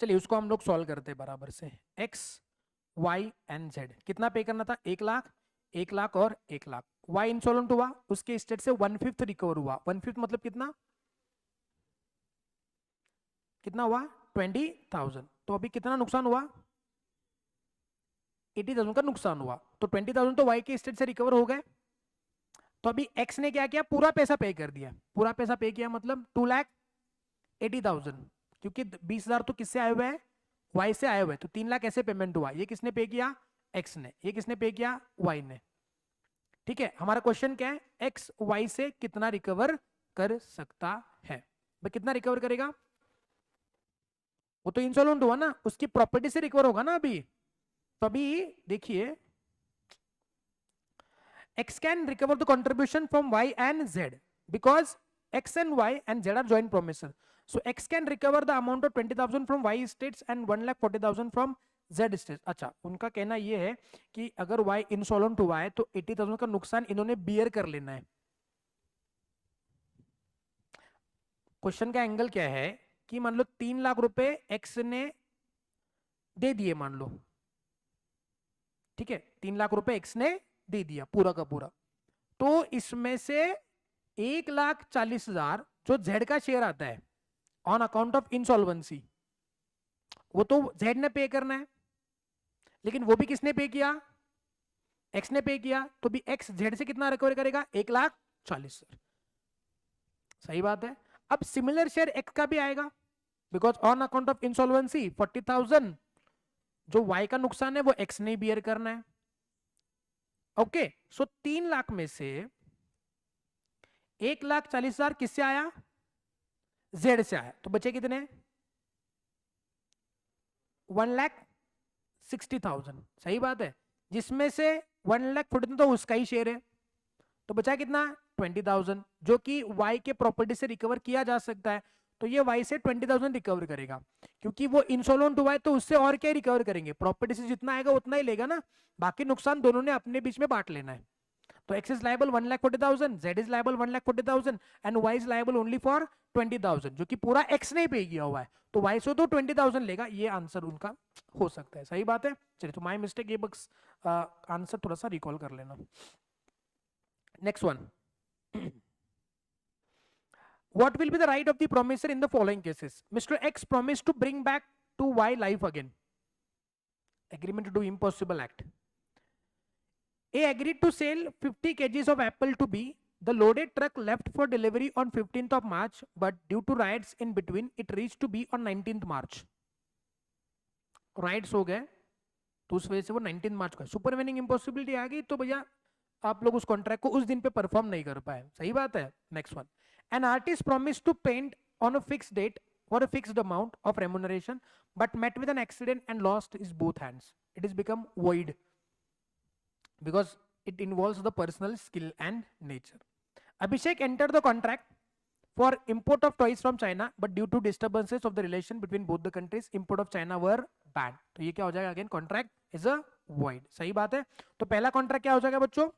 चलिए उसको हम लोग सॉल्व करते हैं बराबर से. X Y एंड Z कितना पे करना था? 1 लाख, 1 लाख और 1 लाख. Y इंसॉल्वेंट हुआ, उसके स्टेट से 1/5 रिकवर हुआ. 1/5 मतलब कितना? कितना हुआ? 20,000. तो अभी कितना नुकसान हुआ? 80,000 का नुकसान हुआ. तो 20,000 तो Y के स्टेट से रिकवर हो गए. तो अभी X ने क्या किया? पूरा पैसा पे कर दिया. पूरा पैसा पे किया मतलब 2,80,000, क्योंकि 20,000 तो किससे आए हुए हैं? Y से आए हुए. तो 3 लाख ऐसे पेमेंट हुआ. ये किसने पे किया? X ने. ये किसने पे किया? Y ने. ठीक है, हमारा क्वेश्चन क्या है? X Y से कितना रिकवर कर सकता है? भाई कितना रिकवर करेगा? वो तो इंसॉल्वेंट हुआ ना, उसकी प्रॉपर्टी से रिकवर होगा ना अभी. तो अभी देखिए, X can recover the contribution from Y and Z because X and Y and Z are joint promisor. So X can recover the amount of 20,000 from Y states and 1,40,000 from Z states. अच्छा, उनका कहना ये है कि अगर Y insolvent हुआ है तो 80,000 का नुकसान इन्होंने बियर कर लेना है. क्वेश्चन का एंगल क्या है कि मान लो 3 लाख रुपए एक्स ने दे दिए, मान लो, ठीक है, 3 लाख रुपए एक्स ने दे दिया पूरा का पूरा, तो इसमें से 1,40,000 जो जेड का शेयर आता है ऑन अकाउंट ऑफ इंसॉल्वेंसी, वो तो जेड ने पे करना है, लेकिन वो भी किसने पे किया, एक्स ने पे किया, तो भी एक्स जेड से कितना रिकवर करेगा, 1,40,000। सही बात है। अब सिमिलर शेयर एक्स का भी आएगा, because on account of insolvency 40,000 जो वाई का नुकसान है वो एक्स ने बियर करना है। ओके, सो 3 लाख में से 1,40,000 किससे आया, जेड से आया, तो बचे कितने, 1,60,000। सही बात है, जिसमें से 1,40,000 तो उसका ही शेयर है, तो बचा कितना, 20,000, जो कि वाई के प्रॉपर्टी से रिकवर किया जा सकता है, तो ये वाई से 20,000 रिकवर करेगा, क्योंकि वो इंसॉल्वेंट हुआ है तो उससे और क्या रिकवर करेंगे, प्रॉपर्टी से जितना आएगा उतना ही लेगा ना, बाकी नुकसान दोनों ने अपने बीच में बांट लेना है। तो X is liable 1,40,000, Z is liable 1,40,000 and Y is liable only for 20,000, जो कि पूरा एक्स ने पे किया हुआ है, तो वाई से तो 20,000 लेगा, ये आंसर उनका हो सकता है। सही बात है। चलिए, तो माई मिस्टेक, ये बस आंसर थोड़ा सा रिकॉल कर लेना। Next one, what will be the right of the promisor in the following cases? Mr. X promised to bring back to Y life again. Agreement to do impossible act. A agreed to sell 50 kgs of apple to B. The loaded truck left for delivery on 15th of March, but due to riots in between, it reached to B on 19th March. Riots हो गए, तो उस वजह से वो 19 मार्च का supervening impossibility आ गई, तो भैया आप लोग उस कॉन्ट्रैक्ट को उस दिन पे परफॉर्म नहीं कर पाए। सही बात है। Next one, an artist promise to paint on a fixed date for a fixed amount of remuneration but met with an accident and lost his both hands. It is become void because it involves the personal skill and nature. Abhishek entered the contract for import of toys from China, but due to disturbances of the relation between both the countries, import of China were banned. तो ये क्या हो जाएगा, again contract is a void. सही बात है। तो पहला कॉन्ट्रैक्ट क्या हो जाएगा बच्चों,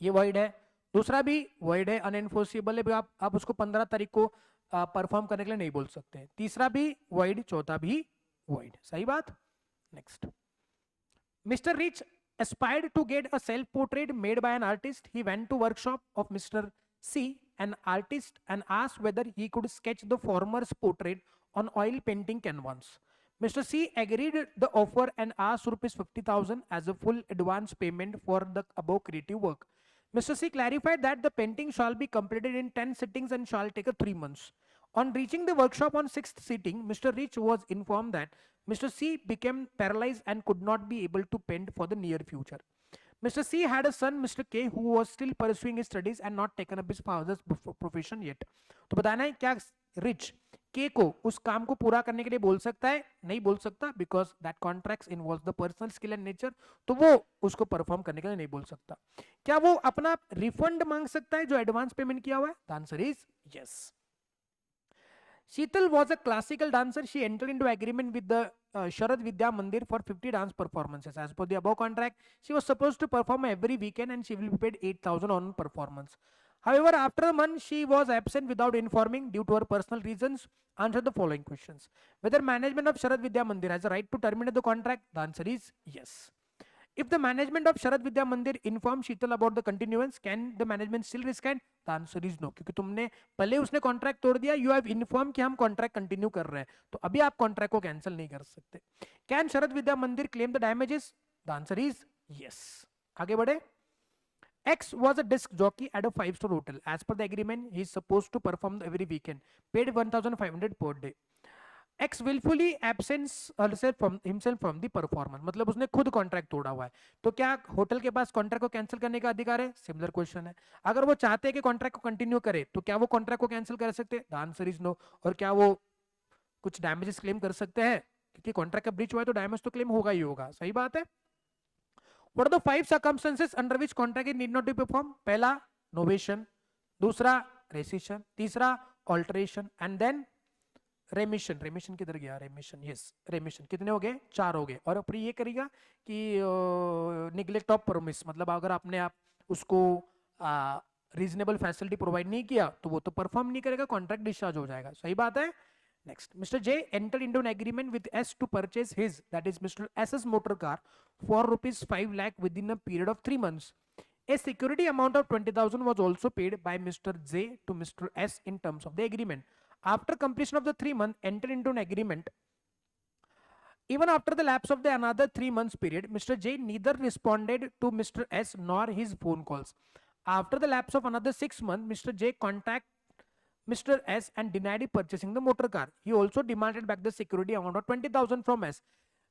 ये void है, दूसरा भी void है, अनएनफोर्सिबल है, आप उसको 15 तारीख को परफॉर्म करने के लिए नहीं बोल सकते, तीसरा भी void, चौथा भी void। सही बात। Next, Mr. Rich aspired to get a self-portrait made by an artist. He went to workshop of Mr. C, an artist, and asked whether he could sketch the former's portrait on oil painting canvas. Mr. C agreed the offer and asked rupees 50,000 as a full advance payment for the above creative work. Mr. C clarified that the painting shall be completed in 10 sittings and shall take 3 months. On reaching the workshop on 6th sitting, Mr. Rich was informed that Mr. C became paralyzed and could not be able to paint for the near future. Mr. C had a son, Mr. K, who was still pursuing his studies and not taken up his father's profession yet. तो बताना है क्या rich के को उस काम को पूरा करने के लिए बोल सकता है, नहीं बोल सकता, because that contracts involves the personal skill and nature, तो वो उसको परफॉर्म करने के लिए नहीं बोल सकता। क्या वो अपना रिफंड मांग सकता है जो एडवांस पेमेंट किया हुआ है? The answer is yes. Sheetal was a classical dancer. She entered into agreement with the Sharad Vidya Mandir for 50 dance performances. As per the above contract, she was supposed to perform every weekend and she will be paid 8,000 on performance. However, after a month, she was absent without informing due to her personal reasons. Answer the following questions. Whether management of Sharad Vidya Mandir has a right to terminate the contract? The answer is yes. If the management of Sharad Vidya Mandir inform Sheetal about the continuance, can the management still rescind? The answer is no, क्योंकि तुमने पहले उसने contract तोड़ दिया, you have inform कि हम contract continue कर रहे हैं, तो अभी आप कॉन्ट्रैक्ट को कैंसिल नहीं कर सकते। कैन शरद विद्या मंदिर claim the damages? The answer is yes. आगे बढ़े। X was a disc jockey at a 5-star hotel. As per the agreement, he is supposed to perform every weekend, paid 1,500 per day. X willfully absents himself from the performance, मतलब उसने खुद contract तोड़ा हुआ है, तो क्या hotel के पास contract को कैंसिल करने का अधिकार है? सिमिलर क्वेश्चन है। अगर वो चाहते हैं कि कॉन्ट्रैक्ट को कंटिन्यू करे, तो क्या वो कॉन्ट्रैक्ट को कैंसिल कर सकते हैं? The answer is no. और क्या वो कुछ डैमेजेस क्लेम कर सकते हैं? क्योंकि कॉन्ट्रैक्ट का ब्रीच हुआ है तो डैमेज तो क्लेम होगा ही होगा। सही बात है। What are the 5 circumstances under which contract need not be performed? पहला नोवेशन, दूसरा रेसिशन, तीसरा alteration and then remission. Remission किधर गया? Remission, yes, remission. कितने हो गए? 4 हो गए। और फिर ये करेगा कि निग्लेक्ट ऑफ प्रोमिस, मतलब अगर आपने आप उसको रीजनेबल फैसिलिटी प्रोवाइड नहीं किया तो वो तो परफॉर्म नहीं करेगा, कॉन्ट्रैक्ट डिस्चार्ज हो जाएगा। सही बात है। Next, mister J enter into an agreement with S to purchase his, that is mister SS motor car for ₹5 lakh within a period of 3 months. A security amount of 20,000 was also paid by Mr. J to Mr. S in terms of the agreement. After completion of the 3 month, enter into an agreement. Even after the lapse of the another 3 months period, Mr. J neither responded to Mr. S nor his phone calls. After the lapse of another 6 months, Mr. J contacted Mr. S and denied purchasing the motor car. He also demanded back the security amount of 20,000 from S.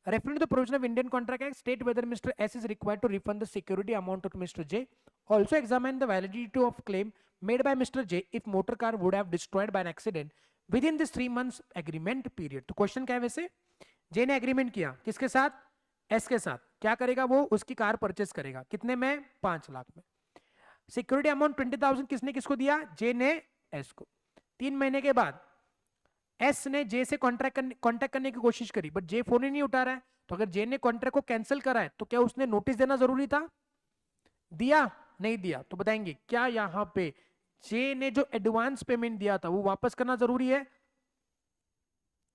Referring to the provision of Indian Contract Act, state whether Mr. S is required to refund the security amount to Mr. J. Also examine the validity of claim made by Mr. J if motor car would have destroyed by an accident within this 3 months agreement period. तो question क्या है वैसे, जे ने agreement किया किसके साथ, S के साथ, क्या करेगा वो, उसकी कार परचेस करेगा, कितने में, 5 लाख में। सिक्योरिटी अमाउंट 20,000 किसने किसको दिया, जे ने एस को। 3 महीने के बाद एस ने जे से कॉन्टैक्ट करने की कोशिश करी, बट जे फोन ही नहीं उठा रहा है। तो अगर जे ने कॉन्ट्रैक्ट को कैंसिल करा है तो क्या उसने नोटिस देना जरूरी था, दिया, नहीं दिया। तो बताएंगे क्या यहां पे जे ने जो एडवांस पेमेंट दिया था वो वापस करना जरूरी है,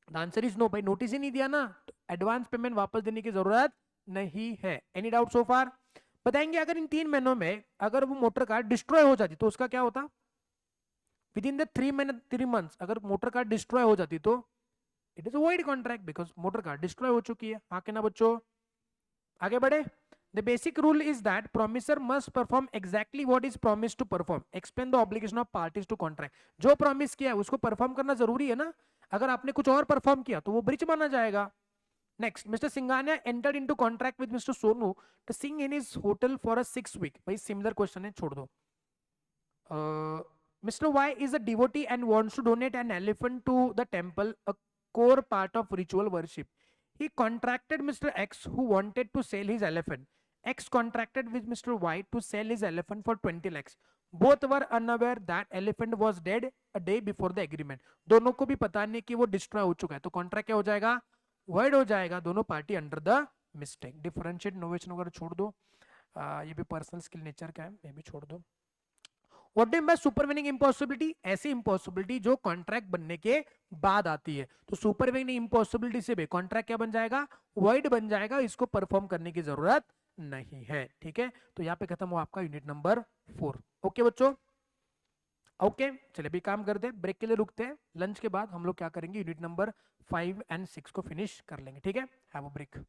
द आंसर इज नो। भाई नोटिस ही नहीं दिया ना, तो एडवांस पेमेंट वापस देने की जरूरत नहीं है। एनी डाउट सो फार। बताएंगे अगर इन 3 महीनों में अगर वो मोटर कार डिस्ट्रॉय हो जाती तो उसका क्या होता, विद इन द 3 months अगर मोटर कार डिस्ट्रॉय हो जाती तो it is void contract because motor car destroy हो चुकी है। हाँ के ना बच्चों, आगे बढ़े। The basic rule is that promiser must perform exactly what is promised to perform. Explain the obligation of parties to contract. जो प्रॉमिस किया है उसको परफॉर्म करना जरूरी है ना, अगर आपने कुछ और परफॉर्म किया तो वो ब्रीच माना जाएगा। Next, mister Singhania entered into contract with mister Sonu to sing in his hotel for a 6 week। भाई सिमिलर क्वेश्चन है, छोड़ दो। Mr. Y is a devotee and wants to donate an elephant to the temple, a core part of ritual worship. He contracted Mr. X, who wanted to sell his elephant. X contracted with Mr. Y to sell his elephant for 20 lakhs. Both were unaware that elephant was dead a day before the agreement. दोनों को भी पता नहीं कि वो destroy हो चुका है, तो कॉन्ट्रैक्ट क्या हो जाएगा, वर्ड हो जाएगा, दोनों party under the mistake. Differentiate novation वगैरह छोड़ दो, ये भी पर्सनल स्किल नेचर का है, ये भी छोड़ दो। What do by supervening impossibility, ऐसी इम्पॉसिबिलिटी जो कॉन्ट्रैक्ट बनने के बाद आती है। तो सुपरवेनिंग इम्पॉसिबिलिटी से भी कॉन्ट्रैक्ट क्या बन जाएगा, वॉइड बन जाएगा, इसको परफॉर्म करने की जरूरत नहीं है। ठीक है, तो यहाँ पे खत्म हुआ आपका यूनिट नंबर 4। ओके बच्चों, ओके चलिए अभी काम करते हैं, ब्रेक के लिए रुकते हैं, लंच के बाद हम लोग क्या करेंगे यूनिट नंबर 5 और 6 को फिनिश कर लेंगे। ठीक है, हैव अ ब्रेक।